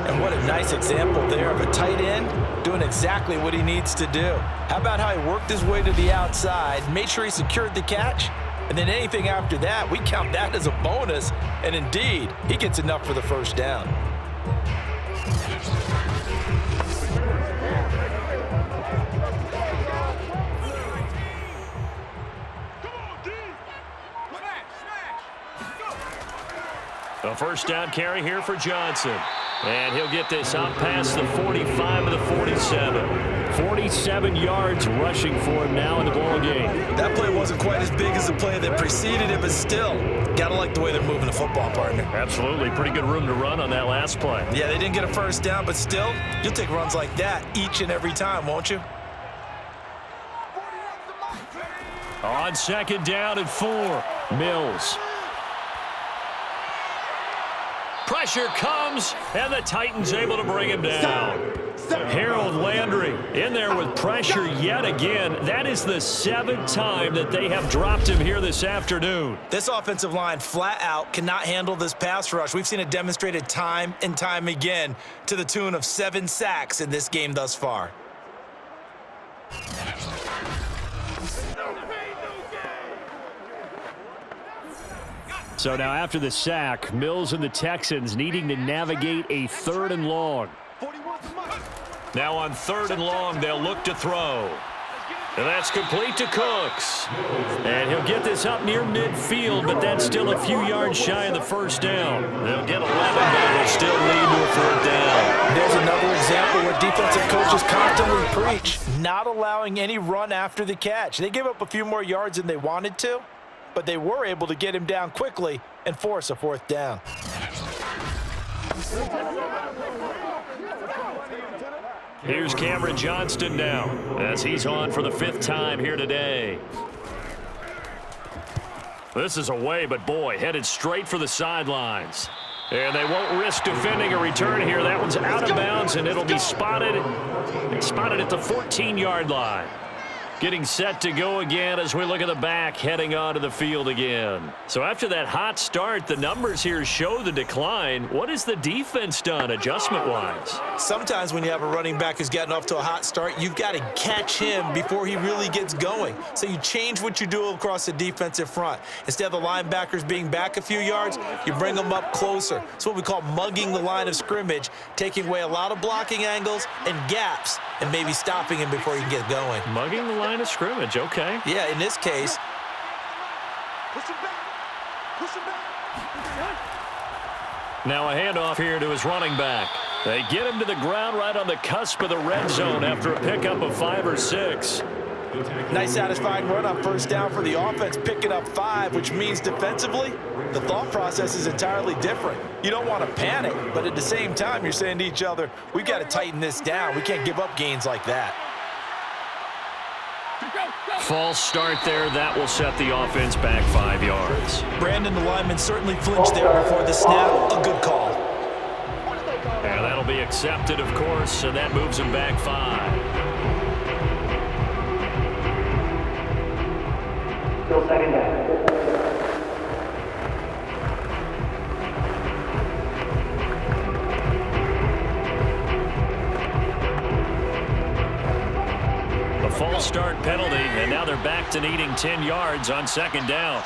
And what a nice example there of a tight end doing exactly what he needs to do. How about how he worked his way to the outside, made sure he secured the catch, and then anything after that, we count that as a bonus. And indeed, he gets enough for the 1st down. A 1st down carry here for Johnson. And he'll get this out past the 45 of the 47. 47 yards rushing for him now in the ball game. That play wasn't quite as big as the play that preceded it, but still, gotta like the way they're moving the football, partner. Absolutely. Pretty good room to run on that last play. Yeah, they didn't get a 1st down, but still, you'll take runs like that each and every time, won't you? On 2nd down and 4, Mills. Pressure comes, and the Titans able to bring him down. Harold Landry in there with pressure yet again. That is the 7th time that they have dropped him here this afternoon. This offensive line flat out cannot handle this pass rush. We've seen it demonstrated time and time again to the tune of 7 sacks in this game thus far. So now after the sack, Mills and the Texans needing to navigate a 3rd and long. Now on 3rd and long, they'll look to throw. And that's complete to Cooks. And he'll get this up near midfield, but that's still a few yards shy of the 1st down. They'll get 11, but it'll still lead to a 4th down. There's another example where defensive coaches constantly preach, not allowing any run after the catch. They gave up a few more yards than they wanted to, but they were able to get him down quickly and force a 4th down. Here's Cameron Johnston now as he's on for the 5th time here today. This is away, but boy, headed straight for the sidelines. And they won't risk defending a return here. That one's out of bounds, and it'll be spotted at the 14-yard line. Getting set to go again as we look at the back, heading onto the field again. So after that hot start, the numbers here show the decline. What has the defense done adjustment-wise? Sometimes when you have a running back who's gotten off to a hot start, you've got to catch him before he really gets going. So you change what you do across the defensive front. Instead of the linebackers being back a few yards, you bring them up closer. It's what we call mugging the line of scrimmage, taking away a lot of blocking angles and gaps, and maybe stopping him before he can get going. Mugging the line of scrimmage, okay. Yeah, in this case. Push him back. Push him back. Now a handoff here to his running back. They get him to the ground right on the cusp of the red zone after a pickup of 5 or 6. Nice satisfying run on 1st down for the offense, picking up 5, which means defensively, the thought process is entirely different. You don't want to panic, but at the same time, you're saying to each other, we've got to tighten this down. We can't give up gains like that. False start there. That will set the offense back 5 yards. Brandon, the lineman, certainly flinched there before the snap. A good call. And that'll be accepted, of course, and that moves him back 5. Still 2nd down. penalty, and now they're back to needing 10 yards on second down.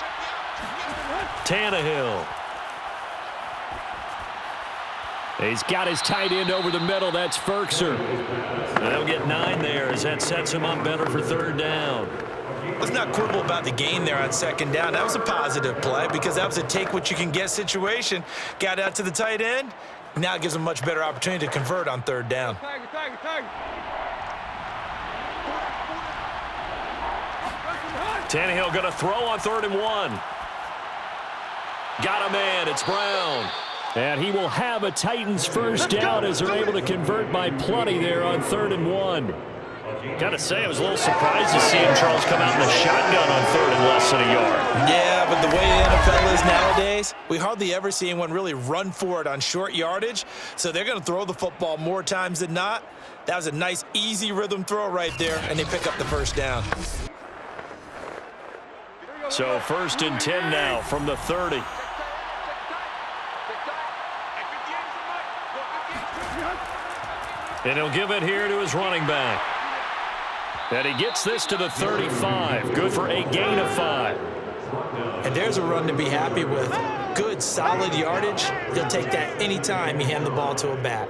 Tannehill. He's got his tight end over the middle. That's Ferkser. They'll get 9 there as that sets him up better for third down. Let's not quibble about the gain there on second down. That was a positive play because that was a take-what-you-can-get situation. Got out to the tight end. Now it gives him a much better opportunity to convert on third down. Tannehill going to throw on 3rd and 1. Got a man. It's Brown. And he will have a Titans first down as they're able to convert by plenty there on 3rd and 1. Got to say, I was a little surprised to see him, Charles, come out in the shotgun on 3rd and less than a yard. Yeah, but the way the NFL is nowadays, we hardly ever see anyone really run for it on short yardage. So they're going to throw the football more times than not. That was a nice, easy rhythm throw right there, and they pick up the first down. So 1st and 10 now from the 30. And he'll give it here to his running back. And he gets this to the 35. Good for a gain of 5. And there's a run to be happy with. Good, solid yardage. He'll take that anytime you hand the ball to a back.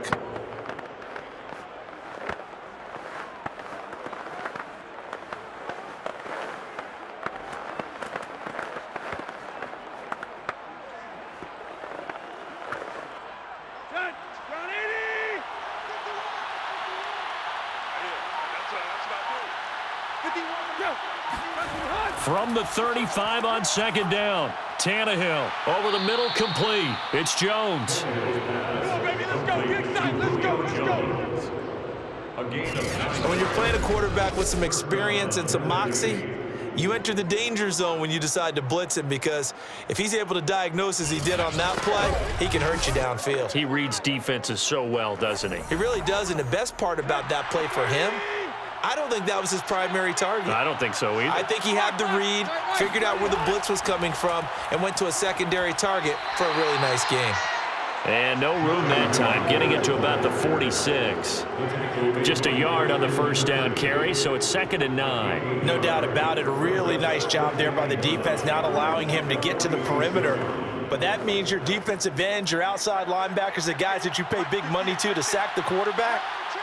From the 35 on second down. Tannehill over the middle, complete. It's Jones. When you're playing a quarterback with some experience and some moxie, you enter the danger zone when you decide to blitz him, because if he's able to diagnose as he did on that play, he can hurt you downfield. He reads defenses so well, doesn't he? He really does, and the best part about that play for him, I don't think that was his primary target. I don't think so either. I think he had the read, figured out where the blitz was coming from, and went to a secondary target for a really nice game. And no room that time, getting it to about the 46. Just a yard on the first down carry, so it's 2nd and 9. No doubt about it. A really nice job there by the defense, not allowing him to get to the perimeter. But that means your defensive ends, your outside linebackers, the guys that you pay big money to sack the quarterback,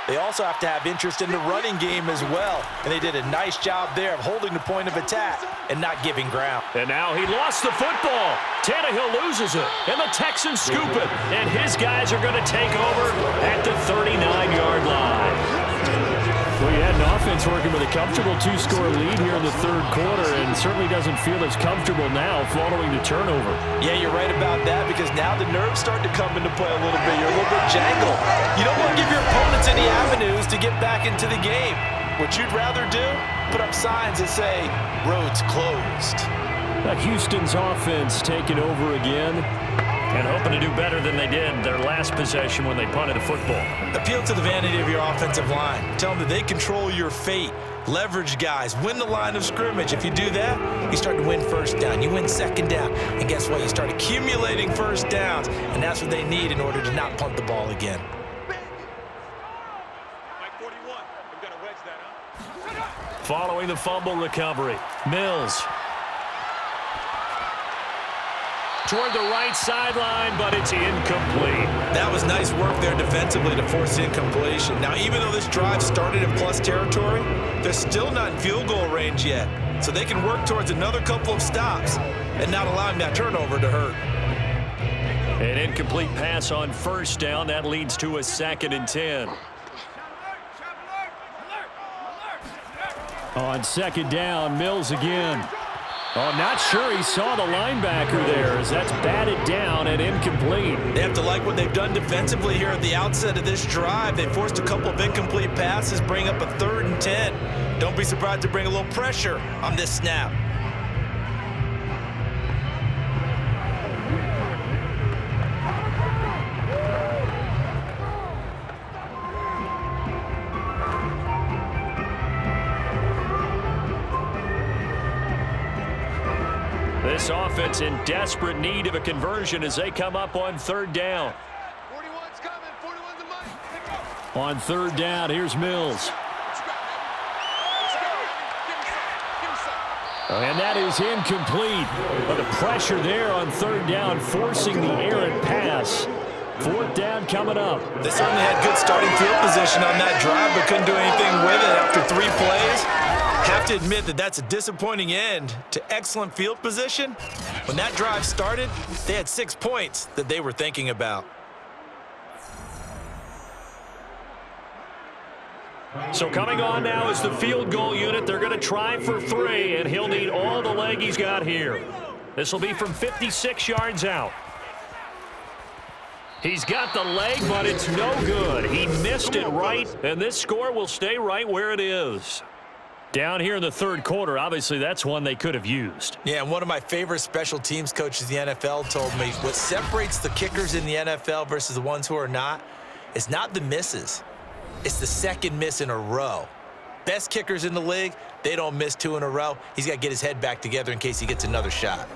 they also have to have interest in the running game as well. And they did a nice job there of holding the point of attack and not giving ground. And now he lost the football. Tannehill loses it, and the Texans scoop it. And his guys are going to take over at the 39-yard line. Well, you had an offense working with a comfortable 2-score lead here in the 3rd quarter, and certainly doesn't feel as comfortable now following the turnover. Yeah, you're right about that, because now the nerves start to come into play a little bit. You're a little bit jangled. You don't want to give your opponents any avenues to get back into the game. What you'd rather do, put up signs that say, roads closed. Houston's offense taking over again and hoping to do better than they did their last possession when they punted the football. Appeal to the vanity of your offensive line. Tell them that they control your fate. Leverage guys. Win the line of scrimmage. If you do that, you start to win first down. You win second down. And guess what? You start accumulating first downs. And that's what they need in order to not punt the ball again. Following the fumble recovery, Mills. Toward the right sideline, but it's incomplete. That was nice work there defensively to force incompletion. Now, even though this drive started in plus territory, they're still not in field goal range yet. So they can work towards another couple of stops and not allowing that turnover to hurt. An incomplete pass on first down. That leads to a 2nd and 10. On 2nd down, Mills again. Oh, not sure he saw the linebacker there, as that's batted down and incomplete. They have to like what they've done defensively here at the outset of this drive. They forced a couple of incomplete passes, bring up a 3rd and 10. Don't be surprised to bring a little pressure on this snap. This offense in desperate need of a conversion as they come up on 3rd down. 41's coming. 41's the money. On 3rd down, here's Mills. And that is incomplete. But the pressure there on third down, forcing the errant pass. Fourth down coming up. They certainly had good starting field position on that drive, but couldn't do anything with it after 3 plays. Have to admit that that's a disappointing end to excellent field position. When that drive started, they had 6 points that they were thinking about. So coming on now is the field goal unit. They're going to try for 3, and he'll need all the leg he's got here. This will be from 56 yards out. He's got the leg, but it's no good. He missed it right, and this score will stay right where it is. Down here in the third quarter, obviously that's one they could have used. Yeah, and one of my favorite special teams coaches in the NFL told me what separates the kickers in the NFL versus the ones who are not is not the misses. It's the second miss in a row. Best kickers in the league, they don't miss 2 in a row. He's got to get his head back together in case he gets another shot.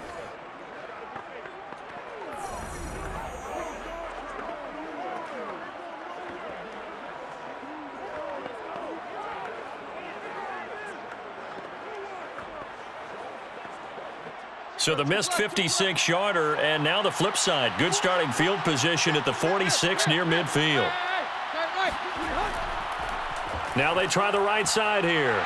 So the missed 56-yarder, and now the flip side. Good starting field position at the 46 near midfield. Now they try the right side here.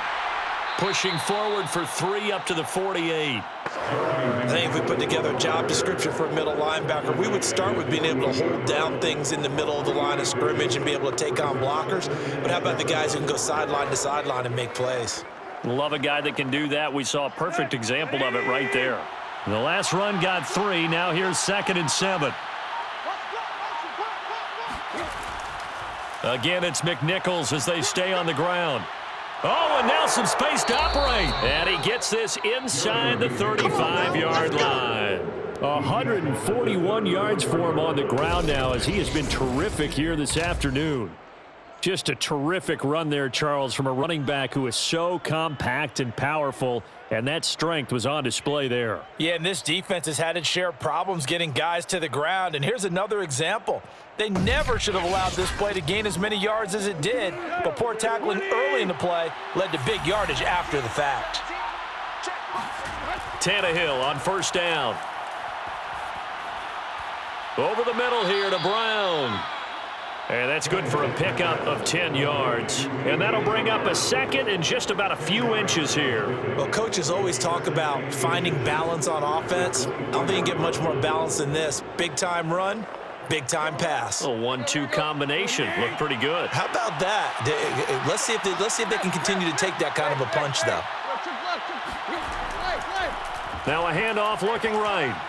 Pushing forward for 3 up to the 48. I think if we put together a job description for a middle linebacker, we would start with being able to hold down things in the middle of the line of scrimmage and be able to take on blockers. But how about the guys who can go sideline to sideline and make plays? Love a guy that can do that. We saw a perfect example of it right there. The last run got 3. Now here's 2nd and 7. Again, it's McNichols as they stay on the ground. Oh, and now some space to operate. And he gets this inside the 35-yard line. 141 yards for him on the ground now as he has been terrific here this afternoon. Just a terrific run there, Charles, from a running back who is so compact and powerful, and that strength was on display there. Yeah, and this defense has had its share of problems getting guys to the ground, and here's another example. They never should have allowed this play to gain as many yards as it did, but poor tackling early in the play led to big yardage after the fact. Tannehill on first down. Over the middle here to Brown. And that's good for a pickup of 10 yards. And that'll bring up a 2nd and just about a few inches here. Well, coaches always talk about finding balance on offense. I don't think you can get much more balance than this. Big-time run, big-time pass. A 1-2 combination. Looked pretty good. How about that? Let's see if they can continue to take that kind of a punch, though. Now a handoff looking right.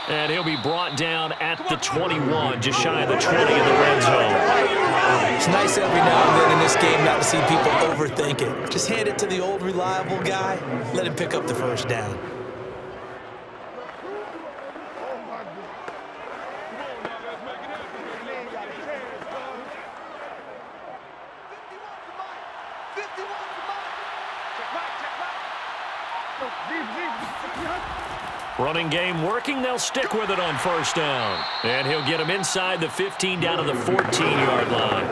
And he'll be brought down at the 21, just shy of the 20 in the red zone. It's nice every now and then in this game not to see people overthink it. Just hand it to the old reliable guy. Let him pick up the first down. Running game working. They'll stick with it on first down. And he'll get him inside the 15 down to the 14-yard line.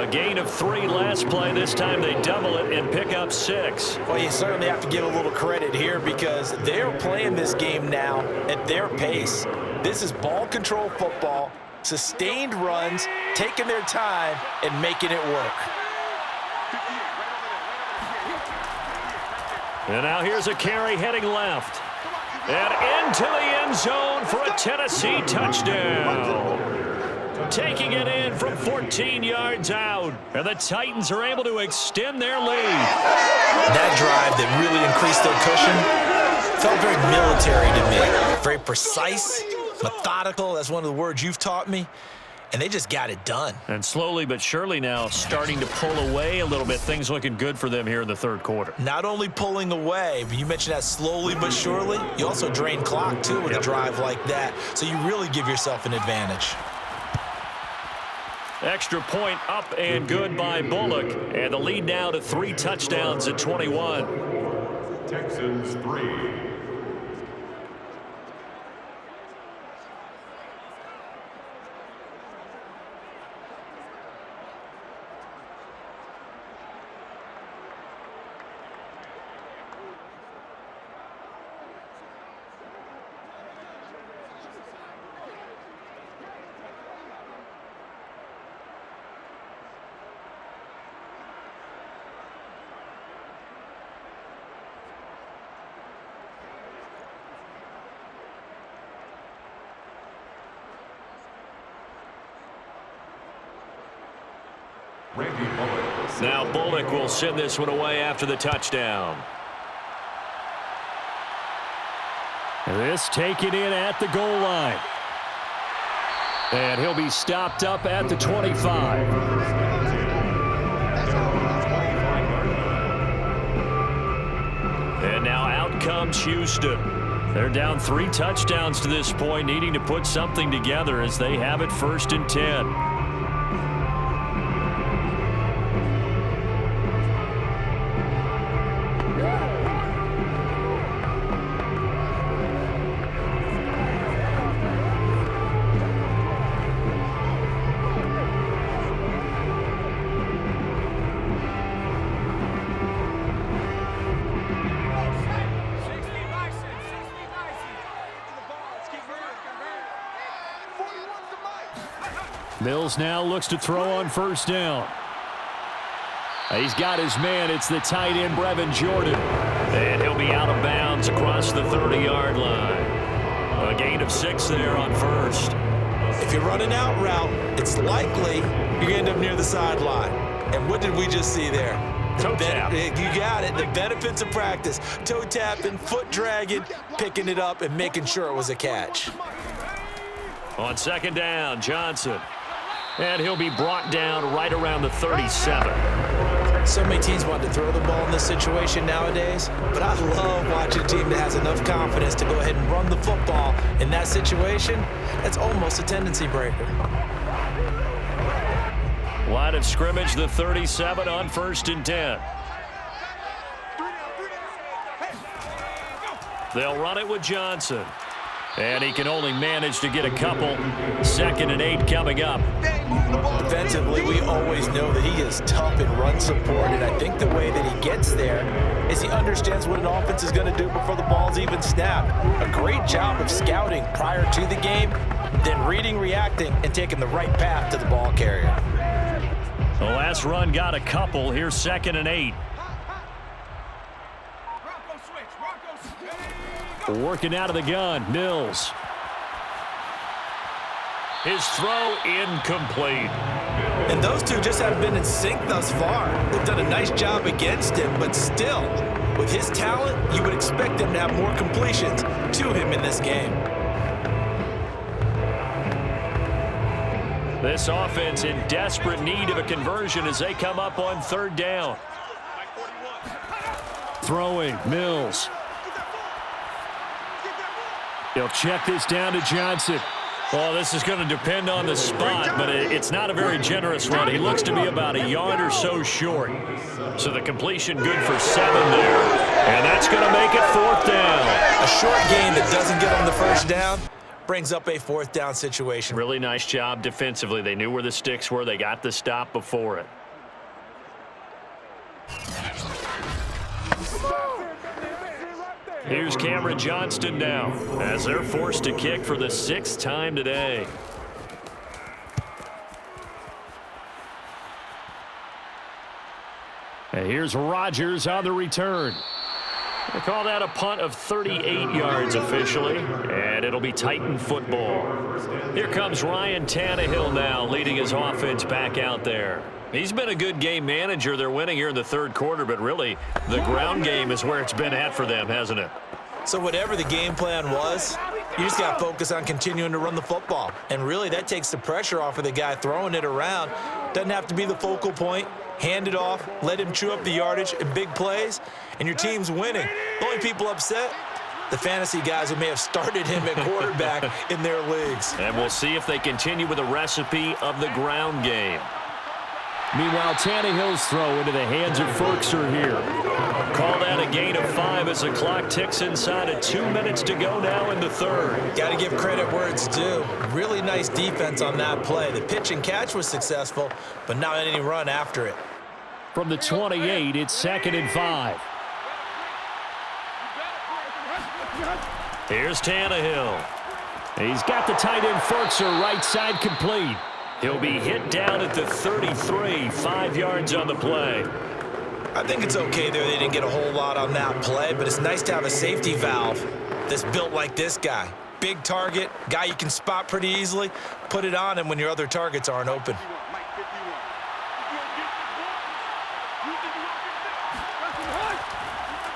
A gain of 3 last play. This time they double it and pick up 6. Well, you certainly have to give a little credit here because they're playing this game now at their pace. This is ball control football, sustained runs, taking their time, and making it work. And now here's a carry heading left. And into the end zone for a Tennessee touchdown. Taking it in from 14 yards out. And the Titans are able to extend their lead. That drive that really increased their cushion felt very military to me. Very precise, methodical. That's one of the words you've taught me. And they just got it done. And slowly but surely now starting to pull away a little bit. Things looking good for them here in the third quarter. Not only pulling away, but you mentioned that slowly but surely. You also drain clock, too, with a drive like that. So you really give yourself an advantage. Extra point up and good by Bullock. And the lead now to 3 touchdowns at 21. Texans 3. Randy Bullock. Now Bullock will send this one away after the touchdown. This taken in at the goal line. And he'll be stopped up at the 25. And now out comes Houston. They're down 3 touchdowns to this point, needing to put something together as they have it 1st and 10. Mills now looks to throw on 1st down. He's got his man. It's the tight end, Brevin Jordan. And he'll be out of bounds across the 30-yard line. A gain of 6 there on 1st. If you run an out route, it's likely you're going to end up near the sideline. And what did we just see there? Toe tap. You got it. The benefits of practice. Toe tapping, foot dragging, picking it up, and making sure it was a catch. On 2nd down, Johnson. And he'll be brought down right around the 37. So many teams want to throw the ball in this situation nowadays, but I love watching a team that has enough confidence to go ahead and run the football in that situation. That's almost a tendency breaker. Line of scrimmage, the 37 on 1st and 10. They'll run it with Johnson. And he can only manage to get a couple. 2nd and 8 coming up. Defensively, we always know that he is tough in run support, and I think the way that he gets there is he understands what an offense is going to do before the ball's even snapped. A great job of scouting prior to the game, then reading, reacting, and taking the right path to the ball carrier. The last run got a couple. Here's 2nd and 8. Working out of the gun, Mills. His throw incomplete. And those two just haven't been in sync thus far. They've done a nice job against him, but still, with his talent, you would expect him to have more completions to him in this game. This offense in desperate need of a conversion as they come up on 3rd down. Throwing, Mills. He'll check this down to Johnson. Well, this is going to depend on the spot, but it's not a very generous one. He looks to be about a yard or so short. So the completion good for 7 there. And that's going to make it 4th down. A short gain that doesn't get on the 1st down brings up a 4th down situation. Really nice job defensively. They knew where the sticks were. They got the stop before it. Here's Cameron Johnston now as they're forced to kick for the 6th time today. And here's Rodgers on the return. They call that a punt of 38 yards officially, and it'll be Titan football. Here comes Ryan Tannehill now leading his offense back out there. He's been a good game manager. They're winning here in the 3rd quarter, but really the ground game is where it's been at for them, hasn't it? So whatever the game plan was, you just got to focus on continuing to run the football. And really that takes the pressure off of the guy throwing it around. Doesn't have to be the focal point. Hand it off, let him chew up the yardage in big plays, and your team's winning. The only people upset, the fantasy guys who may have started him at quarterback in their leagues. And we'll see if they continue with the recipe of the ground game. Meanwhile, Tannehill's throw into the hands of Ferkser here. Call that a gain of 5 as the clock ticks inside of 2 minutes to go now in the 3rd. Got to give credit where it's due. Really nice defense on that play. The pitch and catch was successful, but not any run after it. From the 28, it's 2nd and 5. Here's Tannehill. He's got the tight end Ferkser right side complete. He'll be hit down at the 33, 5 yards on the play. I think it's okay there. They didn't get a whole lot on that play, but it's nice to have a safety valve that's built like this guy. Big target, guy you can spot pretty easily. Put it on him when your other targets aren't open.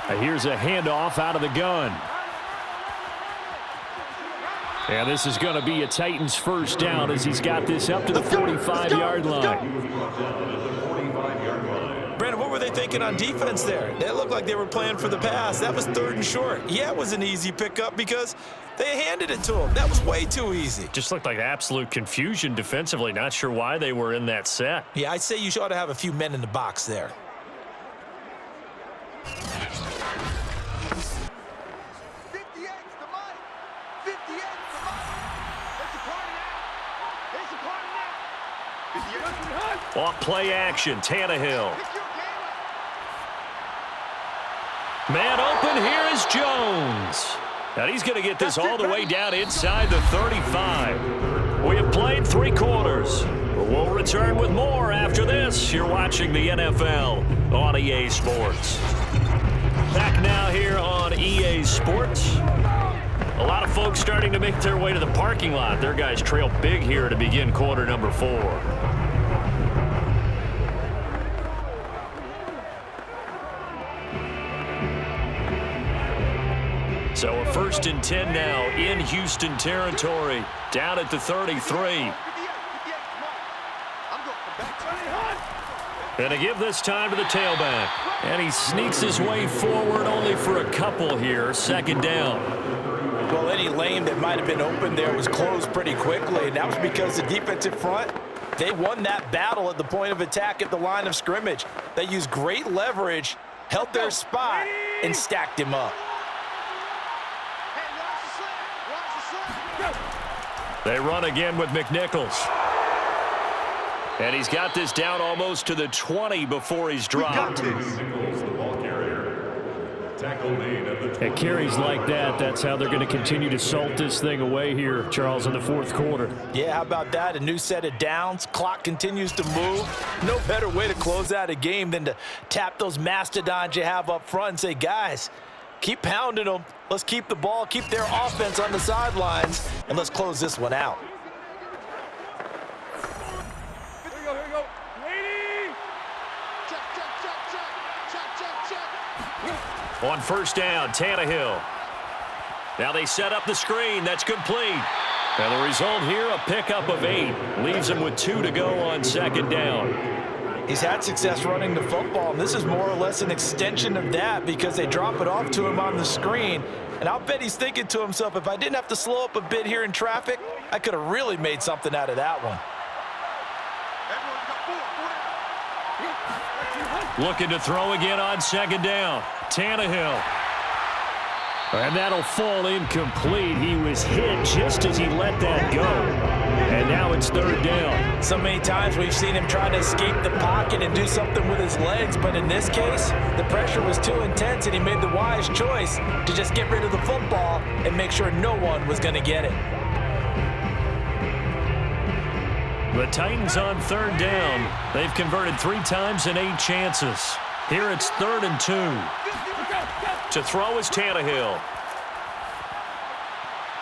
Here's a handoff out of the gun. And this is going to be a Titans first down as he's got this up to the 45-yard line. Brandon, what were they thinking on defense there? They looked like they were playing for the pass. That was 3rd and short. Yeah, it was an easy pickup because they handed it to him. That was way too easy. Just looked like absolute confusion defensively. Not sure why they were in that set. Yeah, I'd say you ought to have a few men in the box there. 58's the money. 58's the money. It's a party now. It's a party now. Off play action, Tannehill. Pick your game up. Man open, here is Jones. And he's going to get this all the way down inside the 35. We have played 3 quarters. We'll return with more after this. You're watching the NFL on EA Sports. Back now here on EA Sports. A lot of folks starting to make their way to the parking lot. Their guys trail big here to begin quarter number 4. So a 1st and 10 now in Houston territory, down at the 33. And to give this time to the tailback. And he sneaks his way forward only for a couple here, 2nd down. Well, any lane that might have been open there was closed pretty quickly, and that was because the defensive front, they won that battle at the point of attack at the line of scrimmage. They used great leverage, held their spot, and stacked him up. They run again with McNichols. And he's got this down almost to the 20 before he's dropped. At carries like that, that's how they're going to continue to salt this thing away here, Charles, in the 4th quarter. Yeah, how about that? A new set of downs. Clock continues to move. No better way to close out a game than to tap those mastodons you have up front and say, guys, keep pounding them. Let's keep the ball, keep their offense on the sidelines, and let's close this one out. Here we go. Lady! Check. On 1st down, Tannehill. Now they set up the screen. That's complete. And the result here, a pickup of 8. Leaves him with 2 to go on 2nd down. He's had success running the football, and this is more or less an extension of that because they drop it off to him on the screen. And I'll bet he's thinking to himself, if I didn't have to slow up a bit here in traffic, I could have really made something out of that one. Looking to throw again on 2nd down. Tannehill. And that'll fall incomplete. He was hit just as he let that go. And now it's 3rd down. So many times we've seen him try to escape the pocket and do something with his legs, but in this case, the pressure was too intense and he made the wise choice to just get rid of the football and make sure no one was going to get it. The Titans on 3rd down. They've converted 3 times in 8 chances. Here it's 3rd and 2. To throw is Tannehill.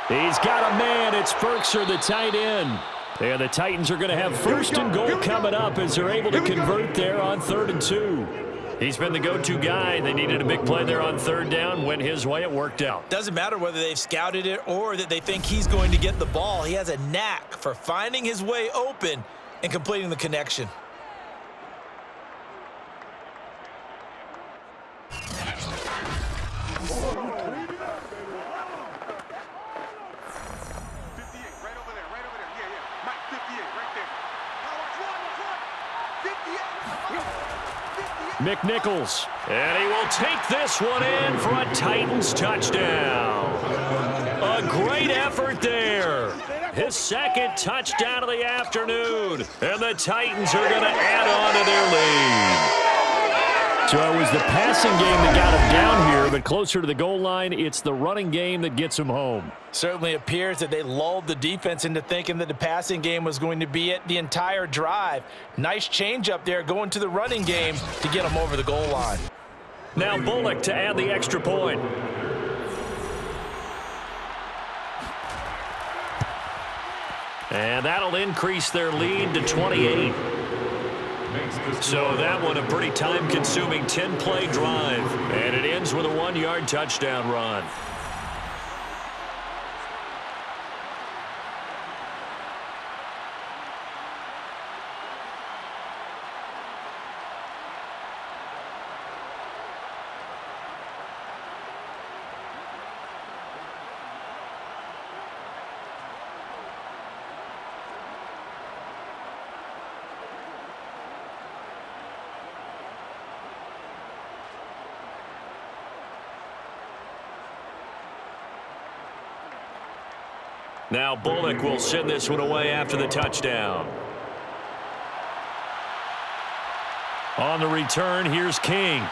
He's got a man. It's Ferkser, the tight end. And the Titans are going to have 1st and goal coming up as they're able to convert there on 3rd and 2. He's been the go-to guy. They needed a big play there on 3rd down. Went his way. It worked out. Doesn't matter whether they've scouted it or that they think he's going to get the ball. He has a knack for finding his way open and completing the connection. McNichols, and he will take this one in for a Titans touchdown. A great effort there. His 2nd touchdown of the afternoon, and the Titans are going to add on to their lead. So it was the passing game that got him down here, but closer to the goal line, it's the running game that gets him home. Certainly appears that they lulled the defense into thinking that the passing game was going to be it the entire drive. Nice change up there going to the running game to get them over the goal line. Now Bullock to add the extra point. And that'll increase their lead to 28. So that one a pretty time-consuming 10-play drive. And it ends with a 1-yard touchdown run. Now Bullock will send this one away after the touchdown. On the return, here's King.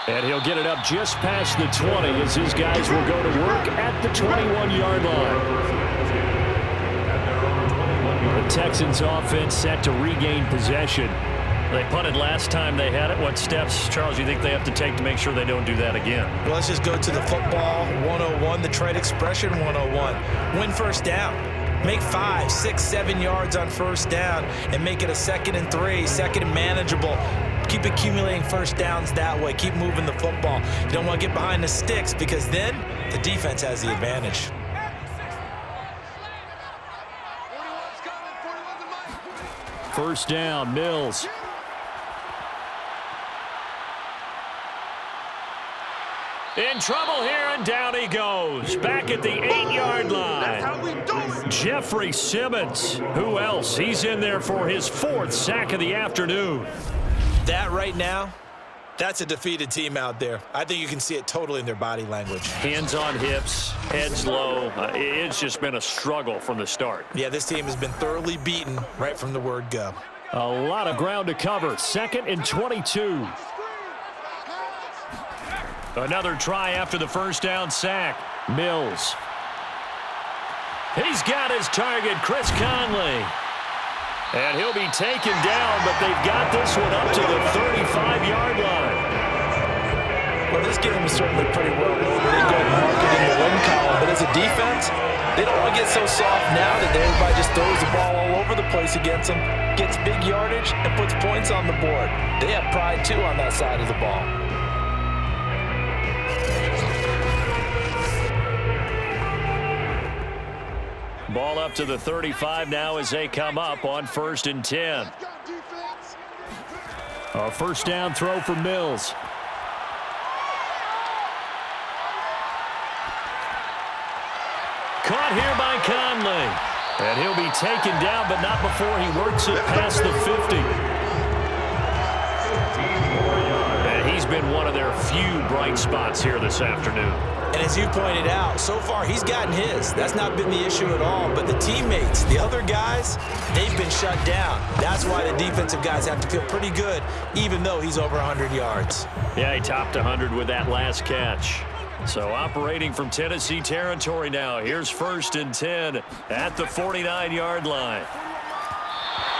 And he'll get it up just past the 20 as his guys will go to work at the 21-yard line. The Texans offense set to regain possession. They punted last time they had it. What steps, Charles, you think they have to take to make sure they don't do that again? Well, let's just go to the football 101, the trade expression 101. Win first down. Make 5, 6, 7 yards on first down and make it a 2nd and 3, 2nd and manageable. Keep accumulating first downs that way. Keep moving the football. You don't want to get behind the sticks because then the defense has the advantage. First down, Mills. In trouble here, and down he goes. Back at the 8-yard line. Jeffrey Simmons. Who else? He's in there for his 4th sack of the afternoon. That right now, that's a defeated team out there. I think you can see it totally in their body language. Hands on hips, heads low. It's just been a struggle from the start. Yeah, this team has been thoroughly beaten right from the word go. A lot of ground to cover. 2nd and 22. Another try after the first down sack. Mills. He's got his target, Chris Conley. And he'll be taken down, but they've got this one up to the 35-yard line. Well, this game is certainly pretty well loaded. They go mark it in the win column, but as a defense, they don't want to get so soft now that everybody just throws the ball all over the place against them, gets big yardage, and puts points on the board. They have pride, too, on that side of the ball. Ball up to the 35 now as they come up on 1st and 10. A first down throw for Mills. Caught here by Conley. And he'll be taken down, but not before he works it past the 50. And he's been one of their few bright spots here this afternoon. And as you pointed out, so far he's gotten his. That's not been the issue at all. But the teammates, the other guys, they've been shut down. That's why the defensive guys have to feel pretty good, even though he's over 100 yards. Yeah, he topped 100 with that last catch. So operating from Tennessee territory now. Here's 1st and 10 at the 49-yard line.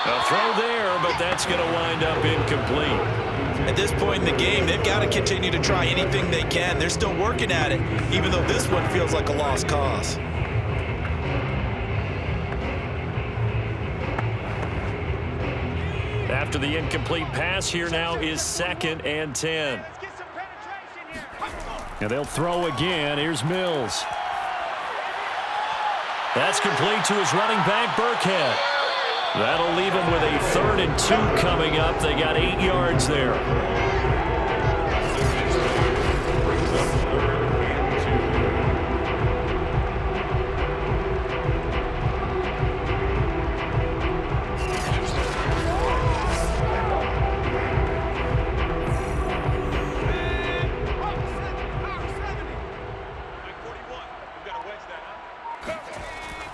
A throw there, but that's going to wind up incomplete. At this point in the game, they've got to continue to try anything they can. They're still working at it, even though this one feels like a lost cause. After the incomplete pass, here now is 2nd and 10. And they'll throw again. Here's Mills. That's complete to his running back, Burkhead. That'll leave him with a 3rd and 2 coming up. They got 8 yards there.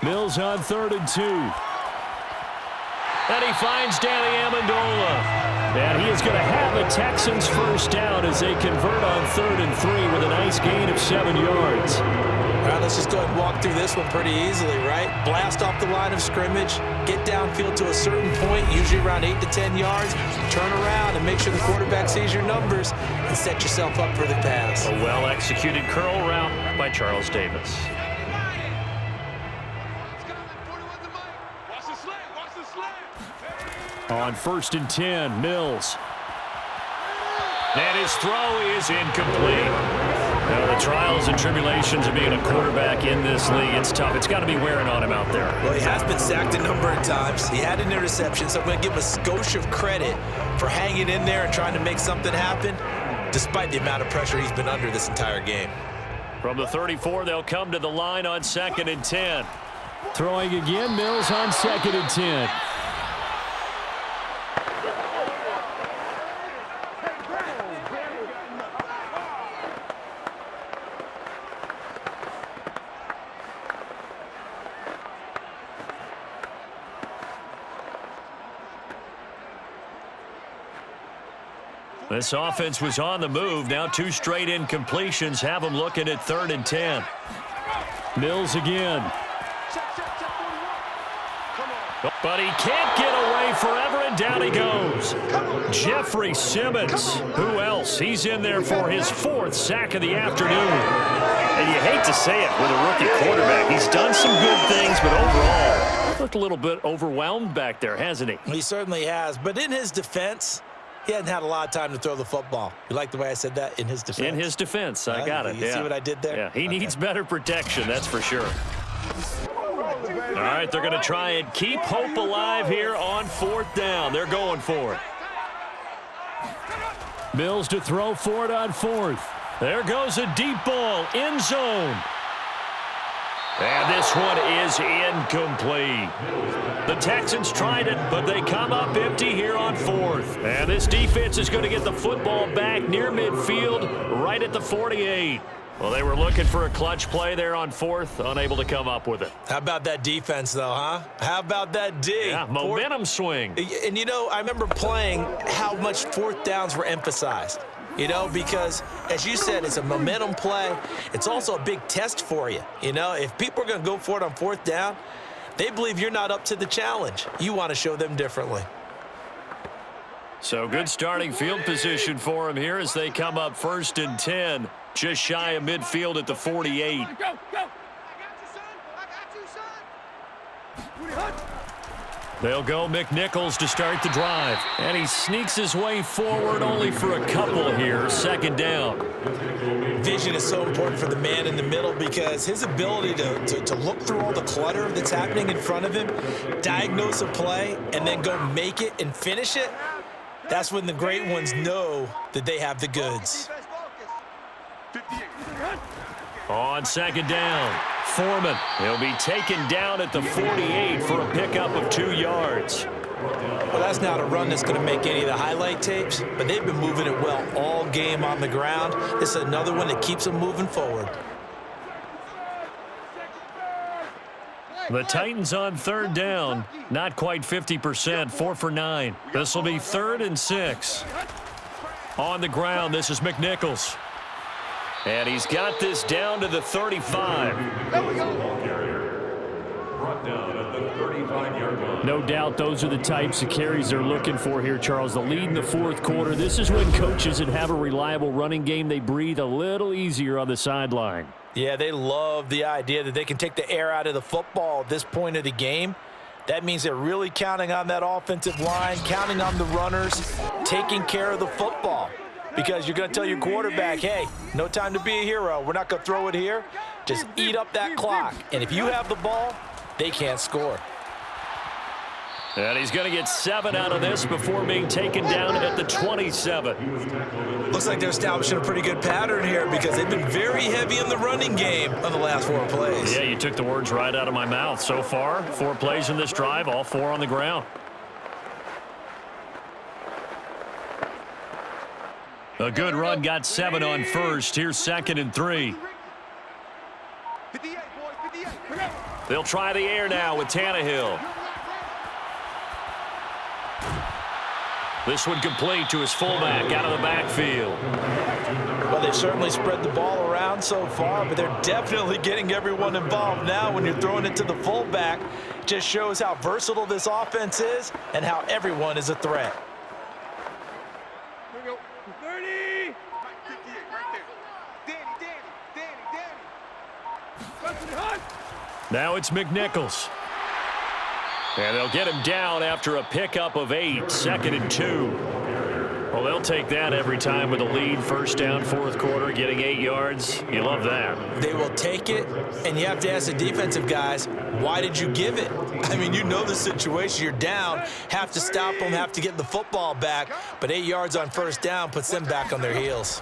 Mills on 3rd and 2. And he finds Danny Amendola. And he is going to have a Texans first down as they convert on 3rd and 3 with a nice gain of 7 yards. All right, let's just go ahead and walk through this one pretty easily, right? Blast off the line of scrimmage, get downfield to a certain point, usually around 8 to 10 yards, turn around and make sure the quarterback sees your numbers and set yourself up for the pass. A well-executed curl route by Charles Davis. On 1st and 10, Mills. And his throw is incomplete. Now, the trials and tribulations of being a quarterback in this league, it's tough. It's got to be wearing on him out there. Well, he has been sacked a number of times. He had an interception, so I'm going to give him a skosh of credit for hanging in there and trying to make something happen, despite the amount of pressure he's been under this entire game. From the 34, they'll come to the line on 2nd and 10. Throwing again, Mills on 2nd and 10. This offense was on the move. Now 2 straight incompletions have them looking at 3rd and 10. Mills again. But he can't get away forever, and down he goes. Jeffrey Simmons. Who else? He's in there for his 4th sack of the afternoon. And you hate to say it with a rookie quarterback. He's done some good things, but overall, he looked a little bit overwhelmed back there, hasn't he? He certainly has. But in his defense, he hasn't had a lot of time to throw the football. You like the way I said that? In his defense? In his defense. I got it. You see what I did there? Yeah, he needs better protection, that's for sure. All right, they're going to try and keep hope alive here on 4th down. They're going for it. Mills to throw for it on 4th. There goes a deep ball, end zone. And this one is incomplete. The Texans tried it, but they come up empty here on 4th. And this defense is going to get the football back near midfield, right at the 48. Well, they were looking for a clutch play there on 4th, unable to come up with it. How about that defense, though, huh? How about that D? Yeah, momentum swing. And, you know, I remember playing how much 4th downs were emphasized. You know, because, as you said, it's a momentum play. It's also a big test for you. You know, if people are going to go for it on 4th down, they believe you're not up to the challenge. You want to show them differently. So good starting field position for them here as they come up 1st and 10. Just shy of midfield at the 48. Go, go. I got you, son. I got you, son. They'll go McNichols to start the drive. And he sneaks his way forward only for a couple here. 2nd down. Vision is so important for the man in the middle because his ability to look through all the clutter that's happening in front of him, diagnose a play, and then go make it and finish it, that's when the great ones know that they have the goods. On 2nd down, Foreman. He'll be taken down at the 48 for a pickup of 2 yards. Well, that's not a run that's going to make any of the highlight tapes, but they've been moving it well all game on the ground. This is another one that keeps them moving forward. The Titans on 3rd down, not quite 50%, 4 for 9. This will be 3rd and 6. On the ground, this is McNichols. And he's got this down to the 35. Brought down at the 35-yard line. No doubt those are the types of carries they're looking for here, Charles. The lead in the 4th quarter. This is when coaches that have a reliable running game, they breathe a little easier on the sideline. Yeah, they love the idea that they can take the air out of the football at this point of the game. That means they're really counting on that offensive line, counting on the runners, taking care of the football. Because you're going to tell your quarterback, hey, no time to be a hero. We're not going to throw it here. Just eat up that clock. And if you have the ball, they can't score. And he's going to get 7 out of this before being taken down at the 27. Looks like they're establishing a pretty good pattern here because they've been very heavy in the running game on the last 4 plays. Yeah, you took the words right out of my mouth. So far, 4 plays in this drive, all 4 on the ground. A good run, got 7 on 1st. Here's 2nd and 3. 58, boys, 58. They'll try the air now with Tannehill. This one complete to his fullback out of the backfield. Well, they certainly spread the ball around so far, but they're definitely getting everyone involved now when you're throwing it to the fullback. Just shows how versatile this offense is and how everyone is a threat. 30. 58, right there. Danny. Now it's McNichols. And they'll get him down after a pickup of 8, 2nd and 2. Well, they'll take that every time with a lead. First down, fourth quarter, getting 8 yards. You love that. They will take it, and you have to ask the defensive guys, why did you give it? I mean, you know the situation. You're down, have to stop them, have to get the football back, but 8 yards on first down puts them back on their heels.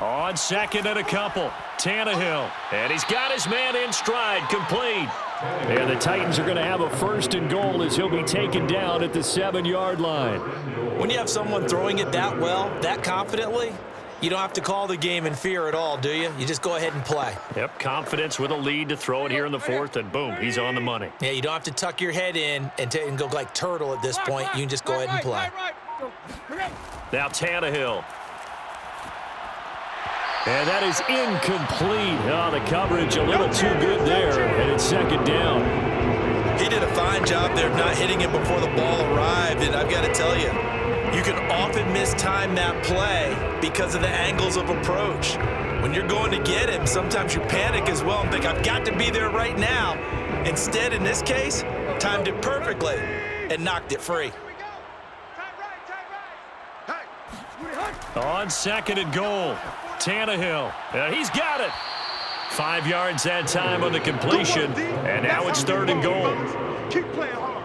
On 2nd and a couple, Tannehill. And he's got his man in stride, complete. And the Titans are going to have a 1st and goal as he'll be taken down at the 7-yard line. When you have someone throwing it that well, that confidently, you don't have to call the game in fear at all, do you? You just go ahead and play. Yep, confidence with a lead to throw it here in the 4th, and boom, he's on the money. Yeah, you don't have to tuck your head in and go like turtle at this point. You can just go ahead and play. Now Tannehill. And that is incomplete. Oh, the coverage a little too good there, and it's 2nd down. He did a fine job there of not hitting it before the ball arrived, and I've got to tell you, you can often mistime that play because of the angles of approach. When you're going to get him, sometimes you panic as well and think, I've got to be there right now. Instead, in this case, timed it perfectly and knocked it free. On 2nd and goal, Tannehill. He's got it. 5 yards that time on the completion, and now it's 3rd and goal. Keep playing hard.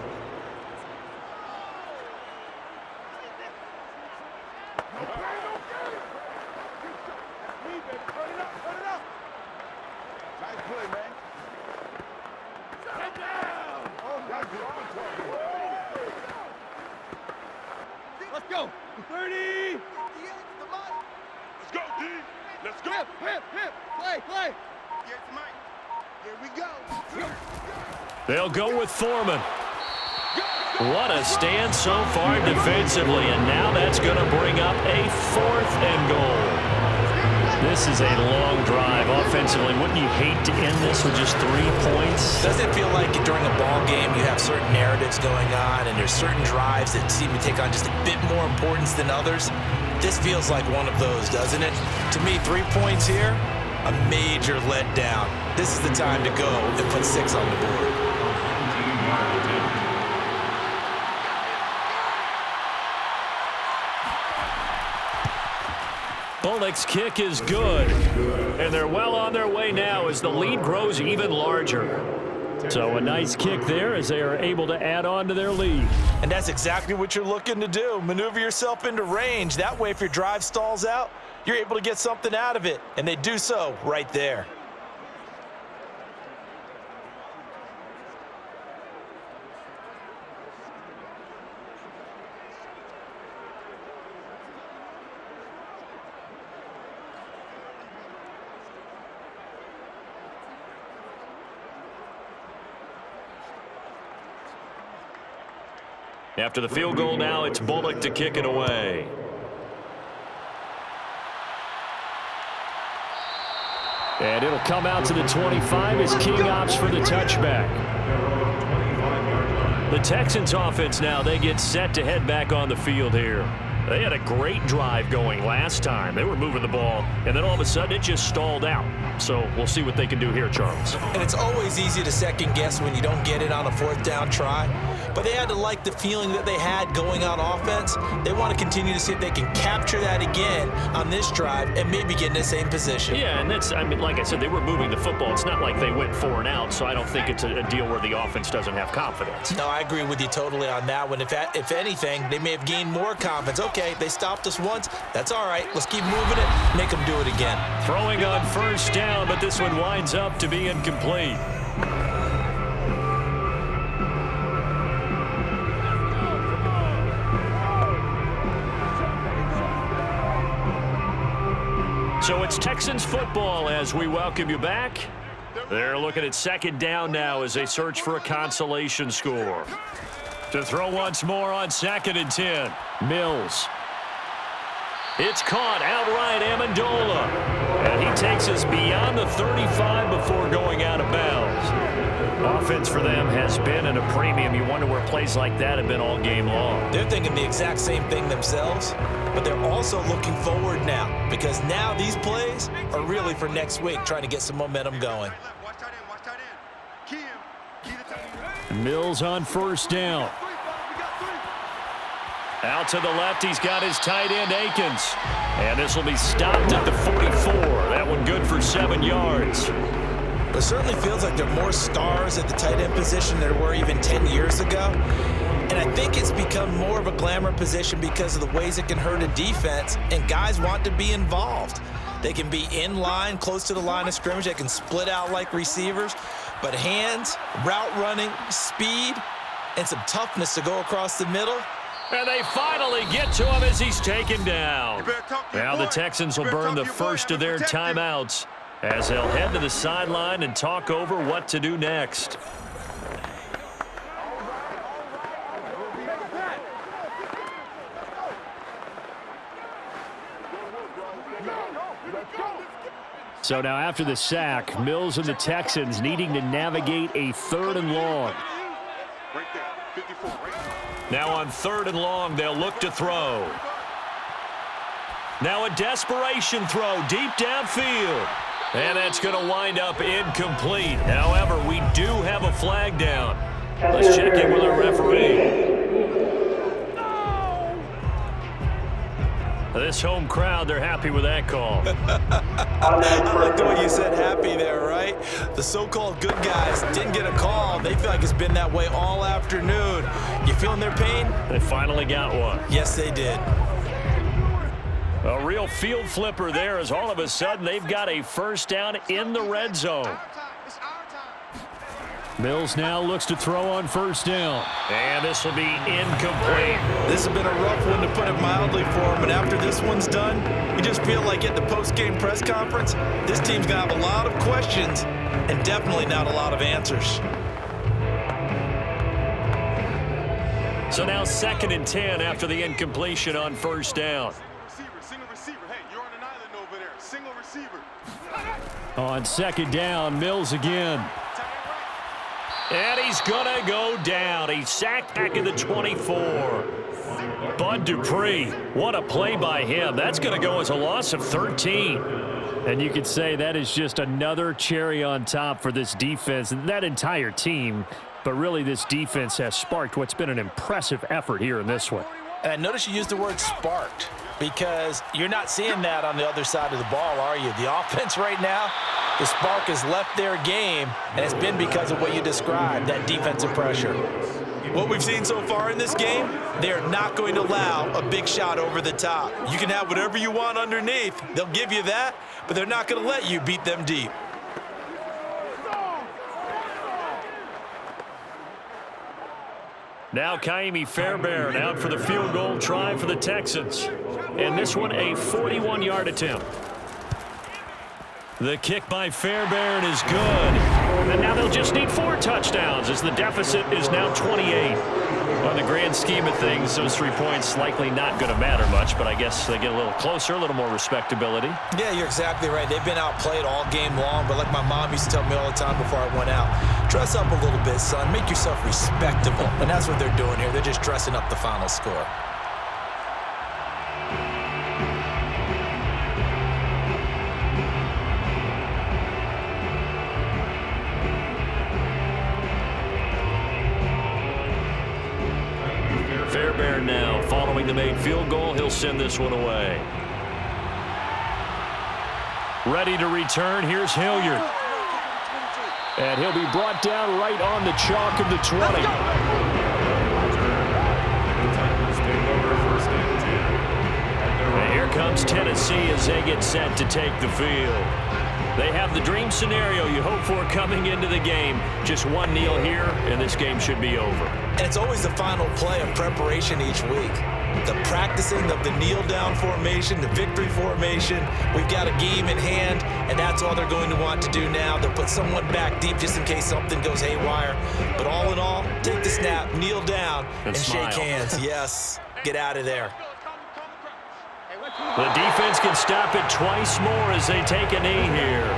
Nice play, man. Let's go. 30. Let's go, D. Let's go. Hip. Play. Here's Mike. Here we go. They'll go with Foreman. What a stand so far defensively, and now that's going to bring up a 4th and goal. This is a long drive offensively. Wouldn't you hate to end this with just 3 points? Doesn't it feel like during a ball game you have certain narratives going on and there's certain drives that seem to take on just a bit more importance than others? This feels like one of those, doesn't it? To me, 3 points here, a major letdown. This is the time to go and put 6 on the board. Bullock's kick is good, and they're well on their way now as the lead grows even larger. So a nice kick there as they are able to add on to their lead. And that's exactly what you're looking to do. Maneuver yourself into range. That way, if your drive stalls out, you're able to get something out of it. And they do so right there. After the field goal now, it's Bullock to kick it away. And it'll come out to the 25 as King opts for the touchback. The Texans offense now, they get set to head back on the field here. They had a great drive going last time. They were moving the ball, and then all of a sudden it just stalled out. So we'll see what they can do here, Charles. And it's always easy to second guess when you don't get it on a 4th down try. But they had to like the feeling that they had going on offense. They want to continue to see if they can capture that again on this drive and maybe get in the same position. Yeah, and that's, I mean, like I said, they were moving the football. It's not like they went 4 and out, so I don't think it's a deal where the offense doesn't have confidence. No, I agree with you totally on that one. If anything, they may have gained more confidence. Okay, they stopped us once. That's all right. Let's keep moving it. Make them do it again. Throwing on first down, but this one winds up to be incomplete. So it's Texans football as we welcome you back. They're looking at 2nd down now as they search for a consolation score. To throw once more on 2nd and 10. Mills. It's caught outright, Amendola. And he takes us beyond the 35 before going out of bounds. Offense for them has been at a premium. You wonder where plays like that have been all game long. They're thinking the exact same thing themselves, but they're also looking forward now because now these plays are really for next week, trying to get some momentum going. Mills on first down. Out to the left, he's got his tight end, Akins. And this will be stopped at the 44. That one good for 7 yards. It certainly feels like there are more stars at the tight end position than there were even 10 years ago. And I think it's become more of a glamour position because of the ways it can hurt a defense, and guys want to be involved. They can be in line, close to the line of scrimmage. They can split out like receivers. But hands, route running, speed, and some toughness to go across the middle. And they finally get to him as he's taken down. Now the Texans will burn the first of their timeouts as they'll head to the sideline and talk over what to do next. So now after the sack, Mills and the Texans needing to navigate a 3rd and long. Now on 3rd and long, they'll look to throw. Now a desperation throw deep downfield. And that's going to wind up incomplete. However, we do have a flag down. Let's check in with our referee. This home crowd, they're happy with that call. I like the way you said happy there, right? The so-called good guys didn't get a call. They feel like it's been that way all afternoon. You feeling their pain? They finally got one. Yes, they did. A real field flipper there as all of a sudden they've got a first down in the red zone. Mills now looks to throw on first down. And this will be incomplete. This has been a rough one, to put it mildly, for him. And after this one's done, you just feel like at the post-game press conference, this team's going to have a lot of questions and definitely not a lot of answers. So now 2nd and 10 after the incompletion on first down. Single receiver. Hey, you're on an island over there. Single receiver. On 2nd down, Mills again. And he's going to go down. He's sacked back at the 24. Bud Dupree, what a play by him. That's going to go as a loss of 13. And you could say that is just another cherry on top for this defense and that entire team. But really, this defense has sparked what's been an impressive effort here in this one. And I notice you used the word sparked, because you're not seeing that on the other side of the ball, are you? The offense right now, the spark has left their game, and it's been because of what you described, that defensive pressure. What we've seen so far in this game, they're not going to allow a big shot over the top. You can have whatever you want underneath. They'll give you that, but they're not going to let you beat them deep. Now Kaimi Fairbairn out for the field goal try for the Texans. And this one a 41-yard attempt. The kick by Fairbairn is good. And now they'll just need 4 touchdowns as the deficit is now 28. On the grand scheme of things, those 3 points likely not going to matter much, but I guess they get a little closer, a little more respectability. Yeah, you're exactly right. They've been outplayed all game long, but like my mom used to tell me all the time before I went out, dress up a little bit, son. Make yourself respectable. And that's what they're doing here. They're just dressing up the final score. Fairbairn now following the made field goal. He'll send this one away. Ready to return. Here's Hilliard. And he'll be brought down right on the chalk of the 20. And here comes Tennessee as they get set to take the field. They have the dream scenario you hope for coming into the game. Just one kneel here, and this game should be over. And it's always the final play of preparation each week. The practicing of the kneel-down formation, the victory formation. We've got a game in hand, and that's all they're going to want to do now. They'll put someone back deep just in case something goes haywire. But all in all, take the snap, kneel down, and shake hands. Yes, get out of there. The defense can stop it twice more as they take a knee here.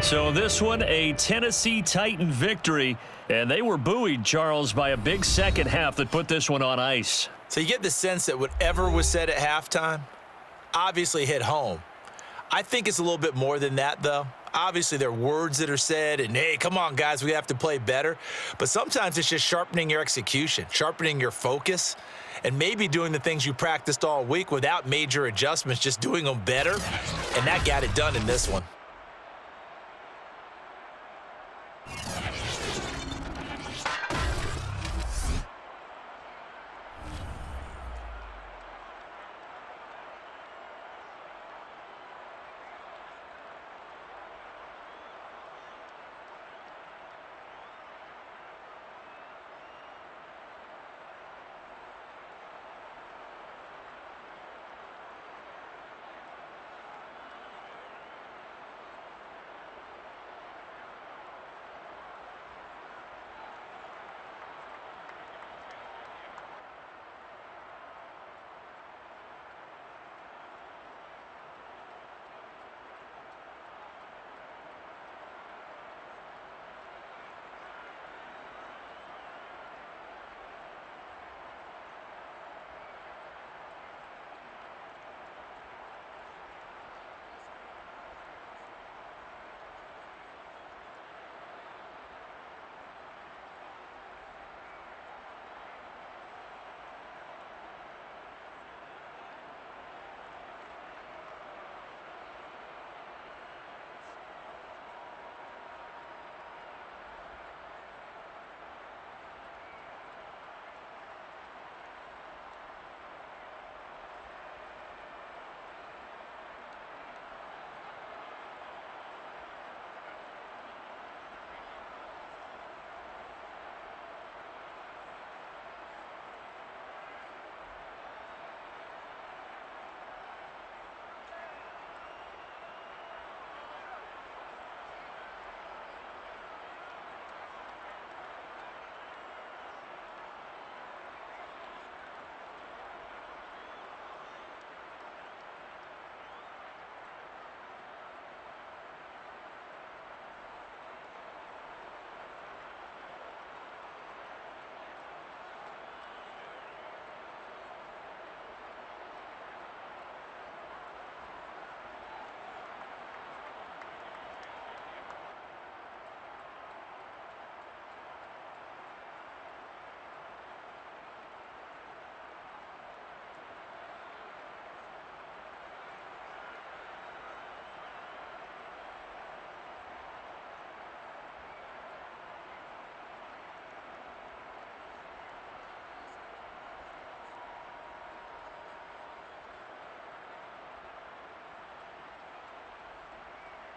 So this one, a Tennessee Titan victory, and they were buoyed, Charles, by a big second half that put this one on ice. So you get the sense that whatever was said at halftime obviously hit home. I think it's a little bit more than that, though. Obviously, there are words that are said, and, hey, come on, guys, we have to play better. But sometimes it's just sharpening your execution, sharpening your focus, and maybe doing the things you practiced all week without major adjustments, just doing them better. And that got it done in this one.